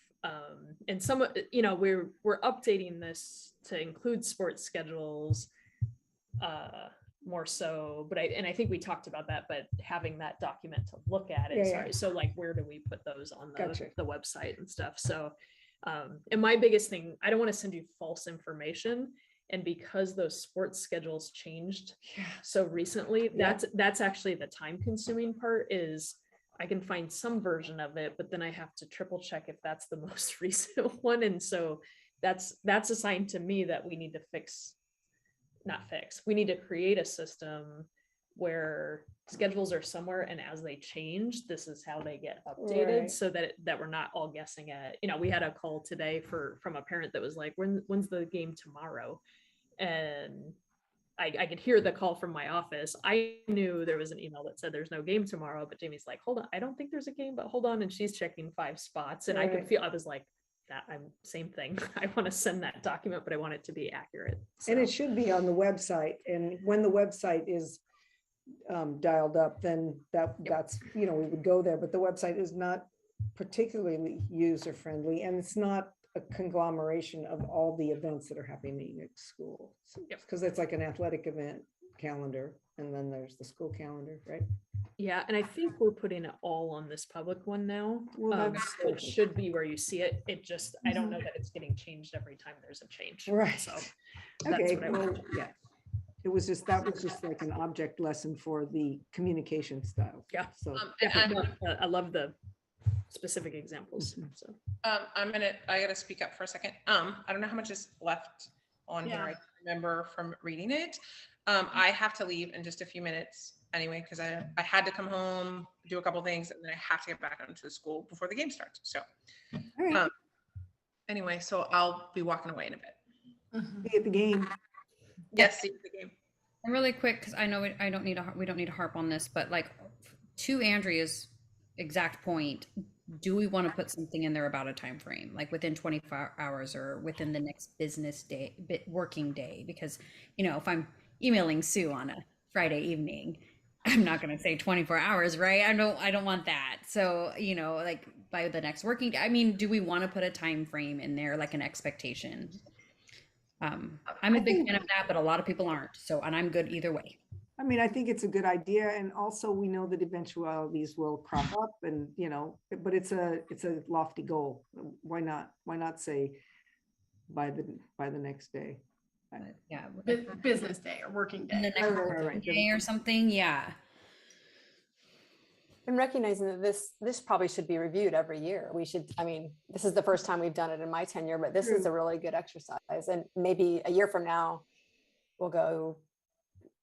and some, we're updating this to include sports schedules more so, but I think we talked about that, but having that document to look at it. So like, where do we put those on the website and stuff? So, and my biggest thing, I don't want to send you false information. And because those sports schedules changed so recently, that's actually the time consuming part. Is I can find some version of it, but then I have to triple check if that's the most recent one. And so that's a sign to me that we need to we need to create a system where schedules are somewhere, and as they change, this is how they get updated, so that we're not all guessing at, we had a call today from a parent that was like, when's the game tomorrow? And I could hear the call from my office. I knew there was an email that said there's no game tomorrow, but Jamie's like, hold on, I don't think there's a game, but hold on. And she's checking 5 spots. And I could feel, I was like, same thing. I want to send that document, but I want it to be accurate. So. And it should be on the website. And when the website is dialed up, then that's, we would go there, but the website is not particularly user friendly, and it's not a conglomeration of all the events that are happening at school. Because it's like an athletic event calendar, and then there's the school calendar, right? Yeah, and I think we're putting it all on this public one now. So it should be where you see it. It just, I don't know that it's getting changed every time there's a change. Right. So okay. Well, yeah. That was just like an object lesson for the communication style. Yeah. So I love the specific examples. So I gotta speak up for a second. I don't know how much is left on here. I remember from reading it. I have to leave in just a few minutes anyway, because I had to come home, do a couple things, and then I have to get back onto the school before the game starts. So anyway, so I'll be walking away in a bit. See you at the game. Yes, see you at the game. And really quick, because I know we don't need to harp on this, but like, to Andrea's exact point, do we want to put something in there about a time frame, like within 24 hours or within the next business day, working day? Because if I'm emailing Sue on a Friday evening, I'm not going to say 24 hours, right? I don't want that. So, you know, like by the next working day, I mean, do we want to put a time frame in there, like an expectation? I'm a I big think, fan of that, but a lot of people aren't. So, and I'm good either way. I mean, I think it's a good idea. And also we know that eventualities will crop up and, you know, but it's a lofty goal. Why not say by the next day? But yeah, Business day or working in the day. next Right. day or something. Yeah. And recognizing that this probably should be reviewed every year. We should, I mean, this is the first time we've done it in my tenure, but this is a really good exercise. And maybe a year from now, we'll go,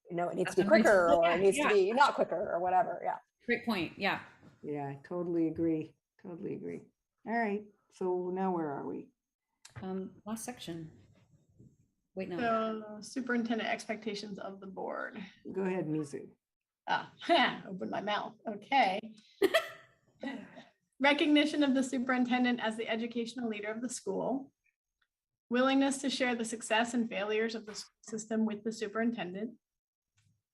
you know, it needs to be quicker or it needs to be not quicker or whatever. Yeah. Great point. Yeah. Yeah, I totally agree. Totally agree. All right. So now where are we? Last section. Wait, no. So superintendent expectations of the board. Go ahead, music. Ah, open my mouth. Okay. Recognition of the superintendent as the educational leader of the school. Willingness to share the success and failures of the school system with the superintendent.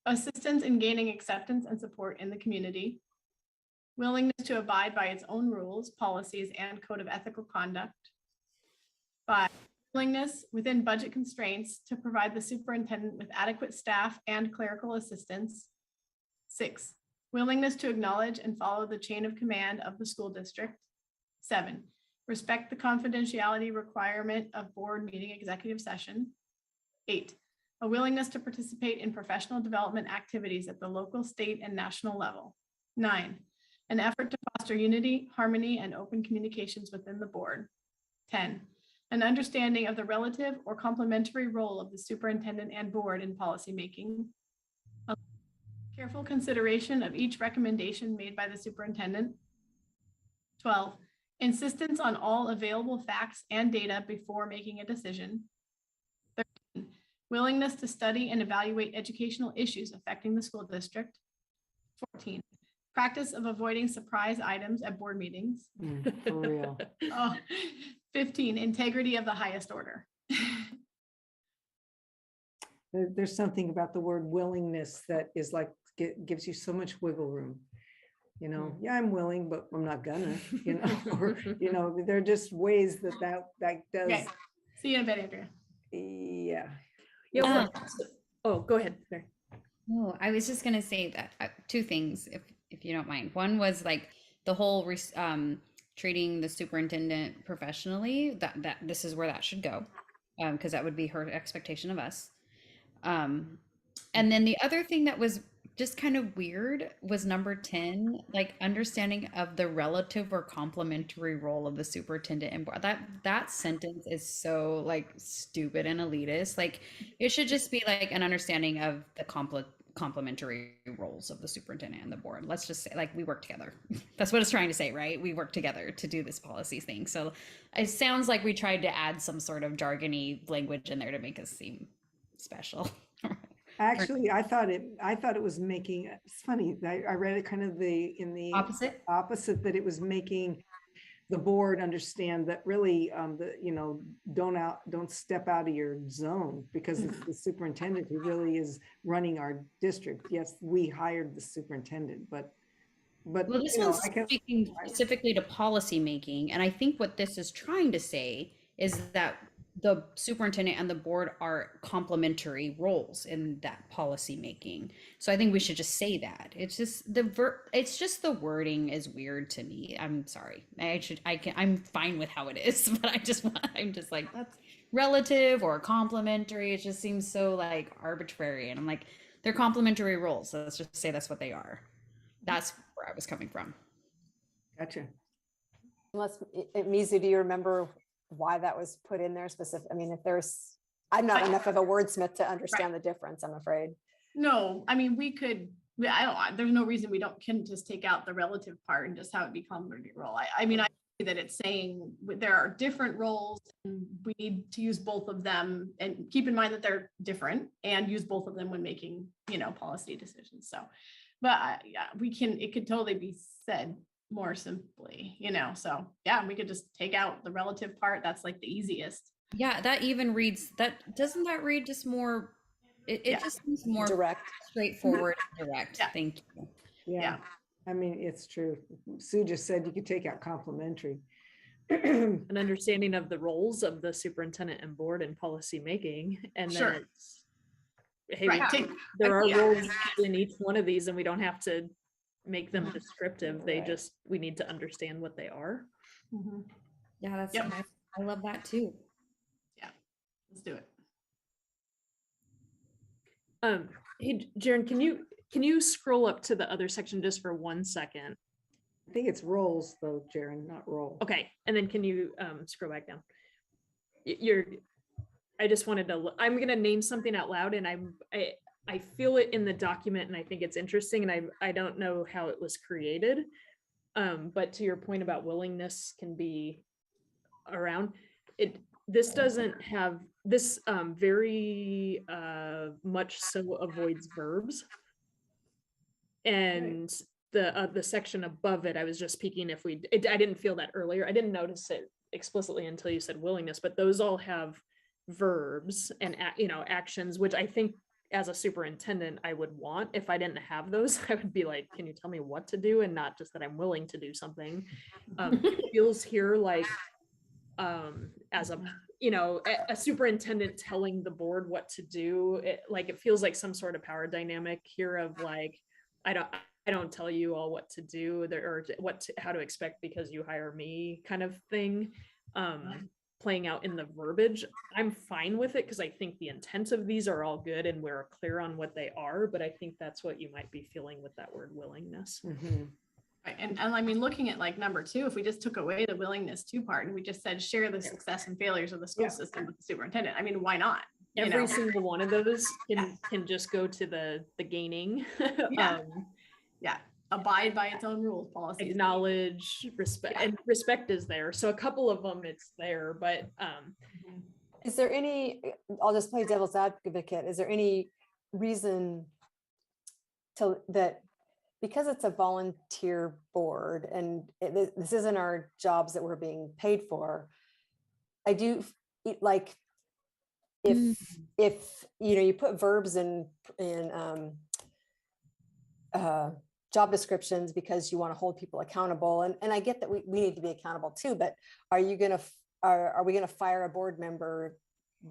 Assistance in gaining acceptance and support in the community. Willingness to abide by its own rules, policies, and code of ethical conduct. 5, willingness within budget constraints to provide the superintendent with adequate staff and clerical assistance. 6, willingness to acknowledge and follow the chain of command of the school district. 7, respect the confidentiality requirement of board meeting executive session. 8, a willingness to participate in professional development activities at the local, state, and national level. 9, an effort to foster unity, harmony, and open communications within the board. 10, an understanding of the relative or complementary role of the superintendent and board in policymaking. Careful consideration of each recommendation made by the superintendent. 12, insistence on all available facts and data before making a decision. 13, willingness to study and evaluate educational issues affecting the school district. 14, practice of avoiding surprise items at board meetings. For real. 15, integrity of the highest order. There's something about the word willingness that is like, gives you so much wiggle room. You know, yeah, I'm willing, but I'm not gonna, you know, or, you know, there are just ways that does. Okay. See you in a bit, Andrea. Yeah. Yeah. Oh, go ahead. There. Oh, I was just gonna say that two things, if you don't mind. One was like the whole treating the superintendent professionally. That this is where that should go, because that would be her expectation of us. And then the other thing that was just kind of weird was number 10, like understanding of the relative or complementary role of the superintendent and board. That sentence is so like stupid and elitist. Like it should just be like an understanding of the complementary roles of the superintendent and the board. Let's just say like we work together. That's what it's trying to say, right? We work together to do this policy thing. So it sounds like we tried to add some sort of jargony language in there to make us seem special. Actually, I thought it was making, it's funny, I read it kind of in the opposite, that it was making the board understand that really, you know, don't step out of your zone, because it's the superintendent who really is running our district. Yes, we hired the superintendent, but well, this one's speaking specifically to policy making. And I think what this is trying to say is that the superintendent and the board are complementary roles in that policy making. So I think we should just say that. It's just it's just the wording is weird to me. I'm sorry. I'm fine with how it is, but I'm just like, that's relative or complementary. It just seems so like arbitrary. And I'm like, they're complementary roles. So let's just say that's what they are. That's where I was coming from. Gotcha. Unless, Mizu, do you remember why that was put in there specific? I mean, I'm not enough of a wordsmith to understand the difference, I'm afraid. No, I mean, there's no reason we can just take out the relative part and just have it be complementary role. I mean, I see that it's saying there are different roles and we need to use both of them and keep in mind that they're different and use both of them when making, you know, policy decisions. So, but yeah, it could totally be said more simply, you know, so yeah, we could just take out the relative part. That's like the easiest. Yeah, that even reads, doesn't that read just more It Yeah. just seems more Direct. straightforward, and direct. Yeah. Thank you. Yeah, I mean, it's true. Sue just said you could take out complimentary. An understanding of the roles of the superintendent and board and policy making, and then Sure. it's, hey, Right. there are Yeah. roles in each one of these, and we don't have to make them Mhm. descriptive. They Right. just, we need to understand what they are. Mhm. Yeah, that's Yep. nice. I love that too. Let's do it. Hey, Jaren, can you scroll up to the other section just for 1 second? I think it's roles though, Jaren, not roll. Okay, and then can you scroll back down? You're, I just wanted to, I'm gonna name something out loud, and I feel it in the document, and I think it's interesting, and I don't know how it was created. But to your point about willingness can be around it, this doesn't have, this very much so avoids verbs. And the section above it, I was just peeking if I didn't feel that earlier. I didn't notice it explicitly until you said willingness, but those all have verbs and actions, which I think as a superintendent I would want. If I didn't have those, I would be like, can you tell me what to do, and not just that I'm willing to do something. It feels here like as a superintendent telling the board what to do, it feels like some sort of power dynamic here of like, I don't tell you all what to do or how to expect because you hire me kind of thing. Playing out in the verbiage, I'm fine with it because I think the intent of these are all good and we're clear on what they are, but I think that's what you might be feeling with that word willingness. Mhm. Right. And I mean, looking at like number 2, if we just took away the willingness to part and we just said share the success and failures of the school Yeah. system with the superintendent, I mean, why not? Every single one of those can just go to the gaining. Yeah. Yeah. Abide by its own rules, policies. Acknowledge, respect, and respect is there. So a couple of them it's there, but Is there any, I'll just play devil's advocate, is there any reason that because it's a volunteer board and this isn't our jobs that we're being paid for, I do like if you put verbs in job descriptions because you want to hold people accountable, and I get that we need to be accountable too, but are we going to fire a board member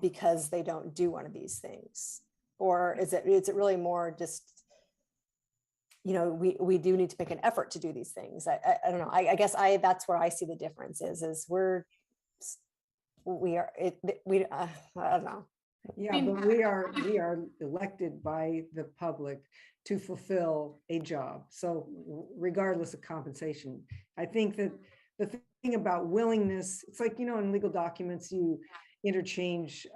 because they don't do one of these things, or is it really more just we do need to make an effort to do these things? I don't know. I guess that's where I see the difference is I don't know. Yeah, but we are elected by the public to fulfill a job. So regardless of compensation, I think that the thing about willingness, it's like, in legal documents, you interchange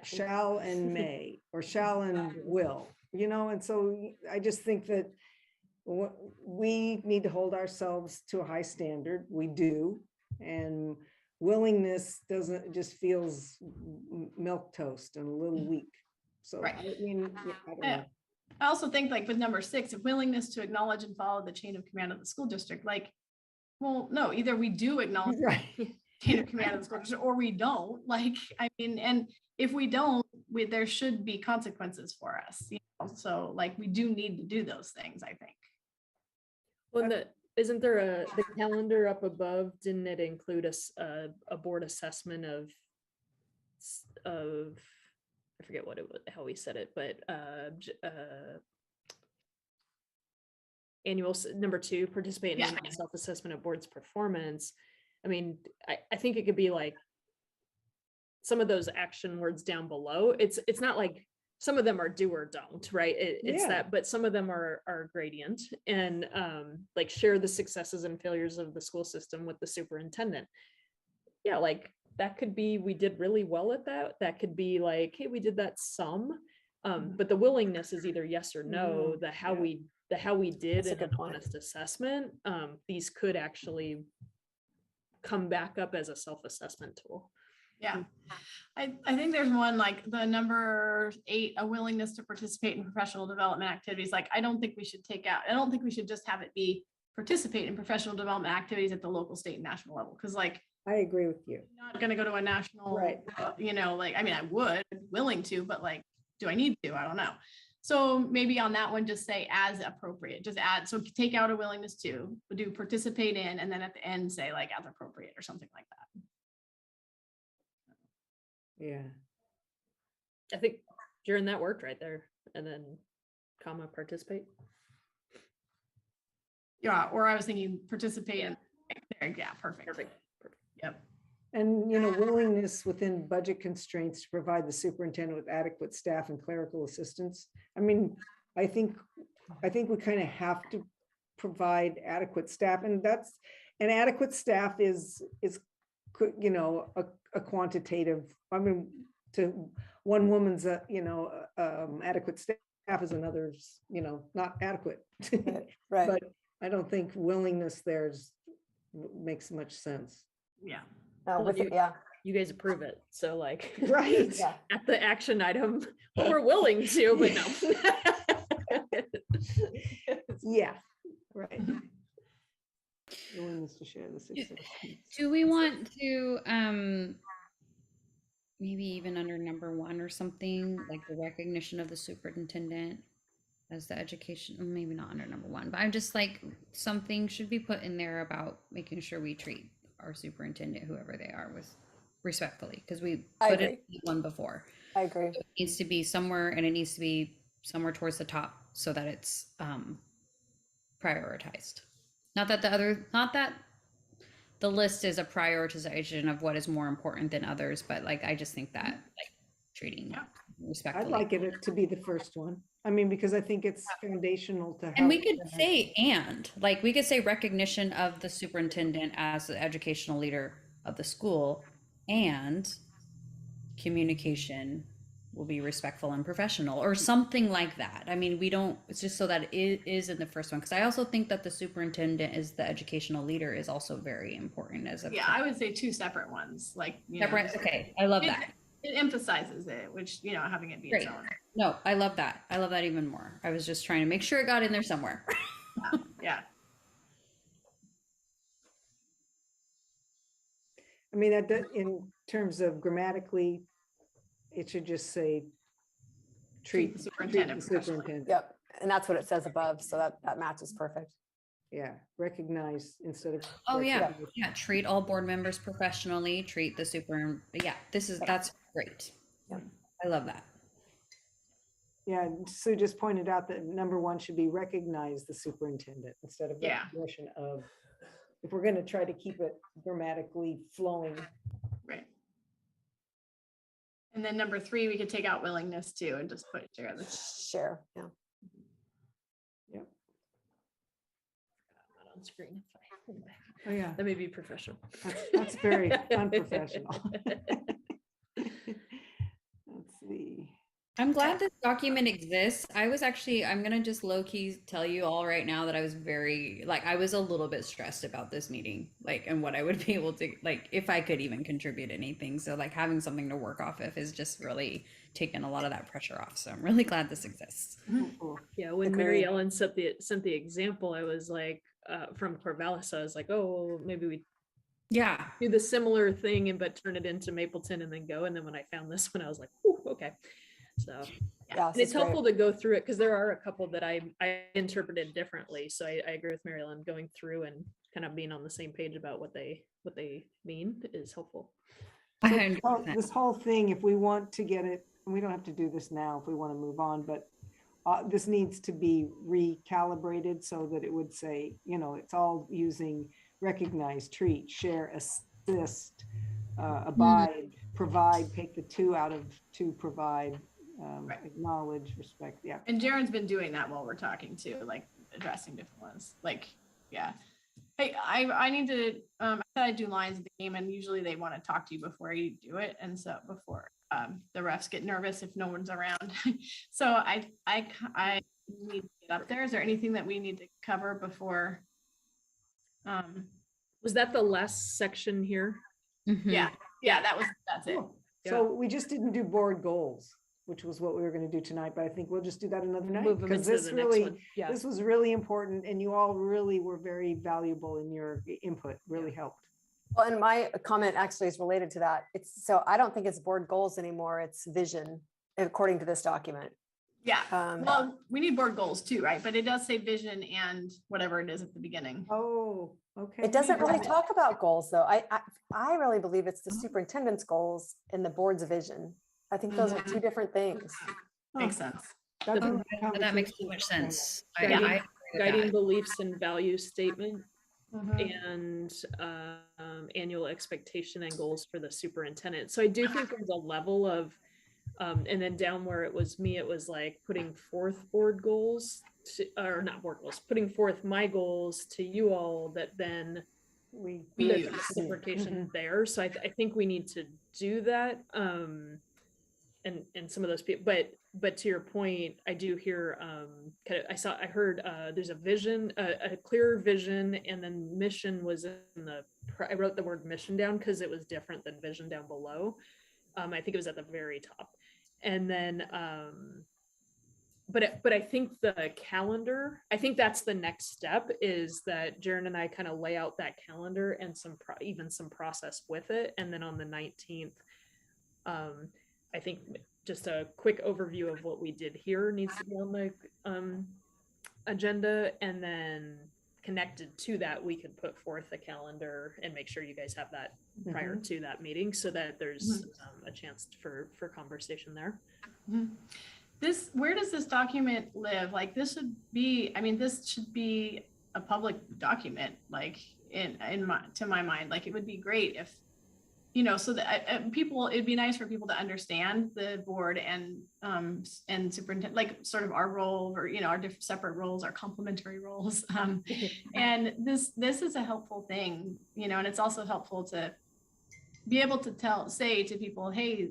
shall and may, or shall and will, and so I just think that we need to hold ourselves to a high standard. We do. And willingness just feels milk toast and a little weak. So Right. I mean, I don't know. I also think like with number 6, willingness to acknowledge and follow the chain of command of the school district, like, well, no, either we do acknowledge Right. the chain of command of the school district or we don't. Like, I mean, and if we don't, there should be consequences for us. So like we do need to do those things, I think. Well, isn't there the calendar up above? Didn't it include a board assessment of I forget what it was, how we said it, but number 2, participate in annual self-assessment of board's performance. I mean, I think it could be like some of those action words down below. It's not like some of them are do or don't, right? It's that, but some of them are gradient, and like share the successes and failures of the school system with the superintendent. Yeah, like that could be, we did really well at that. That could be like, hey, we did that some. But the willingness is either yes or no. The how we did That's a in good an point. honest assessment. These could actually come back up as a self-assessment tool. Yeah, I think there's one like the number 8, a willingness to participate in professional development activities. Like, I don't think we should just have it be participate in professional development activities at the local, state, and national level. Because like, I agree with you. I'm not going to go to a national, Right. like, I mean, I would, I'd be willing to, but like, do I need to? I don't know. So maybe on that one, just say as appropriate, just add, so take out a willingness to, do participate in, and then at the end say like as appropriate or something like that. Yeah. I think during that worked right there, and then comma participate. Yeah, or I was thinking participate in, there, yeah, perfect. Perfect. Yep. And, willingness within budget constraints to provide the superintendent with adequate staff and clerical assistance. I mean, I think we kind of have to provide adequate staff, and adequate staff is, a quantitative, I mean, to one woman's, adequate staff is another's, not adequate. Right. But I don't think willingness makes much sense. Yeah. With it, You guys approve it, so like Right. yeah. at the action item, well, we're willing to, but no. Yeah, right. Willingness to share the success. Do we want to maybe even under number 1 or something, like the recognition of the superintendent as the education, maybe not under number 1, but I'm just like, something should be put in there about making sure we treat our superintendent, whoever they are, with respectfully, because we put it in one before. I agree. So it needs to be somewhere, and it needs to be somewhere towards the top so that it's prioritized. Not that the list is a prioritization of what is more important than others, but like, I just think that like treating respectfully. I'd like it to be the first one. I mean, because I think it's foundational to. And we could say, like, we could say recognition of the superintendent as the educational leader of the school, and communication will be respectful and professional, or something like that. I mean, it's just so that it is in the first one. Cause I also think that the superintendent is the educational leader is also very important as a. Yeah, I would say 2 separate ones, like. Separate, okay, I love that. It emphasizes it, which, having it be its Great. own. No, I love that. I love that even more. I was just trying to make sure it got in there somewhere. Yeah. I mean, in terms of grammatically, it should just say treat the superintendent the superintendent. Yep. And that's what it says above. So that matches perfect. Yeah, recognize instead of. Oh yeah, recognize. yeah. Treat all board members professionally. Treat the super. Yeah, that's great. Yeah. I love that. Yeah, Sue just pointed out that number 1 should be recognize the superintendent instead of Yeah. recognition of. If we're going to try to keep it grammatically flowing. Right. And then number 3, we could take out willingness too and just put share the. Share. Yeah. Yep. Not on screen. Oh yeah, That may be professional. that's very unprofessional. Let's see. I'm glad this document exists. I'm gonna just low key tell you all right now that I was I was a little bit stressed about this meeting, and what I would be able to, if I could even contribute anything. So having something to work off of is just really taken a lot of that pressure off. So I'm really glad this exists. Cool. Yeah, when Mary Ellen sent the example, I was like, from Corvallis, I was like, oh, maybe we Yeah. do the similar thing but turn it into Mapleton and then go. And then when I found this one, I was like, oh, okay. So Yeah. and it's helpful to go through it because there are a couple that I interpreted differently. So I agree with Mary Ellen, going through and kind of being on the same page about what they mean is helpful. So this whole thing, if we want to get it, and we don't have to do this now if we want to move on, but this needs to be recalibrated so that it would say, it's all using recognize, treat, share, assist, abide, provide, take the 2 out of 2, provide, Right. acknowledge, respect. Yeah. And Jaren's been doing that while we're talking too, addressing different ones. Yeah. Hey, I need to, I thought I'd do lines of the game, and usually they want to talk to you before you do it. And so before the refs get nervous if no one's around. So I need to get up there. Is there anything that we need to cover before? Was that the last section here? Yeah, that's it. Cool. So we just didn't do board goals, which was what we were going to do tonight, but I think we'll just do that another night. Move them Because into this the next really, one. Yeah. this was really important, and you all really were very valuable in your input, really helped. Well, and my comment actually is related to that. So I don't think it's board goals anymore. It's vision. according to this document. Yeah, Um, well, we need board goals too, right? But it does say vision and whatever it is at the beginning. Oh, okay. It doesn't really talk about goals, though. I really believe it's the superintendent's goals and the board's vision. I think those are two different things. Makes sense. That's The- a That makes too conversation. much sense. Guiding- I agree with Guiding that. beliefs and values statement Mhm. and annual expectation and goals for the superintendent. So I do think there's a level of, and then down where it was me, it was like putting forth board goals, or not board goals, putting forth my goals to you all that then We there's use. reciprocation there. So I think we need to do that. And some of those people, but to your point, I do hear, I heard, there's a vision, a clearer vision, and then mission was in I wrote the word mission down because it was different than vision down below. I think it was at the very top. And then, but I think the calendar, I think that's the next step, is that Jaren and I kind of lay out that calendar and even some process with it. And then on the 19th, I think just a quick overview of what we did here needs to be on the agenda, and then connected to that, we could put forth a calendar and make sure you guys have that prior to that meeting, so that there's a chance for conversation there. Mhm. Where does this document live? Like, this should be, I mean, this should be a public document, like to my mind. Like, it would be great if, so that it'd be nice for people to understand the board and superintendent, like sort of our role, or, our different separate roles, our complementary roles. And this is a helpful thing, and it's also helpful to be able to say to people, hey,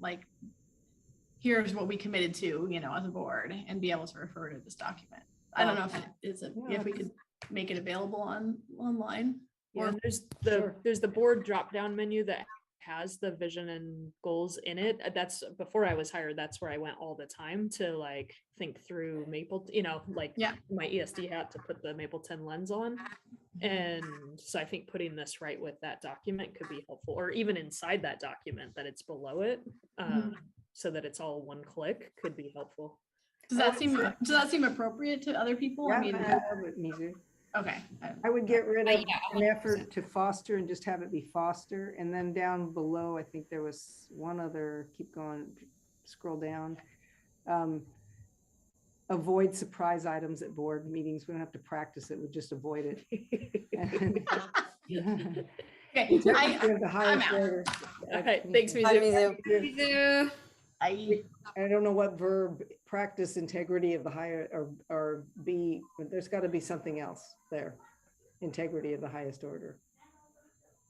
like, here's what we committed to, as a board, and be able to refer to this document. I don't know if it is, if we could make it available online. Yeah, and Sure. there's the board drop down menu that has the vision and goals in it. That's before I was hired. That's where I went all the time to like think through Mapleton, like my ESD hat to put the Mapleton lens on. And so I think putting this right with that document could be helpful, or even inside that document that it's below it, so that it's all one click, could be helpful. Does that seem appropriate to other people? Yeah, I mean, me too. okay. I would get rid of Yeah, an effort to foster and just have it be foster. And then down below, I think there was one other, keep going, scroll down. Avoid surprise items at board meetings. We don't have to practice it, we just avoid it. Okay, The highest out. order. Okay, thanks, Hi, Mizu. Mizu. I don't know what verb, practice integrity of the higher, or be, there's got to be something else there. Integrity of the highest order.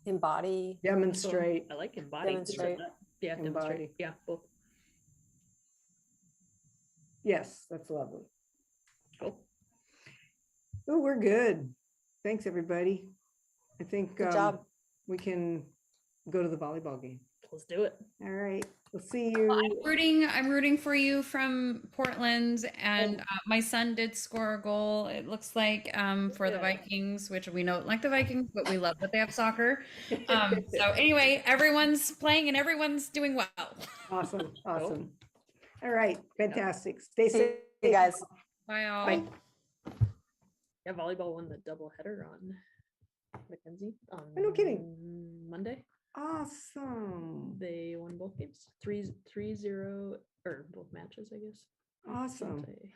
Embody. Demonstrate. I like embody. Demonstrate. Yeah, Embody. demonstrate. Yeah, both. Yes, that's lovely. Cool. Oh, we're good. Thanks, everybody. I think Good job. we can go to the volleyball game. Let's do it. All right, we'll see Well, you. I'm rooting for you from Portland, and my son did score a goal. It looks like for the Yeah. Vikings, which we don't like the Vikings, but we love that they have soccer. So anyway, everyone's playing and everyone's doing well. Awesome, awesome. All right, fantastic. Stay See safe. you guys. Bye all. Bye. Yeah, volleyball won the doubleheader on Mackenzie on no kidding. Monday. Awesome, They won both games. 3-0, or both matches, I guess. awesome. Monday.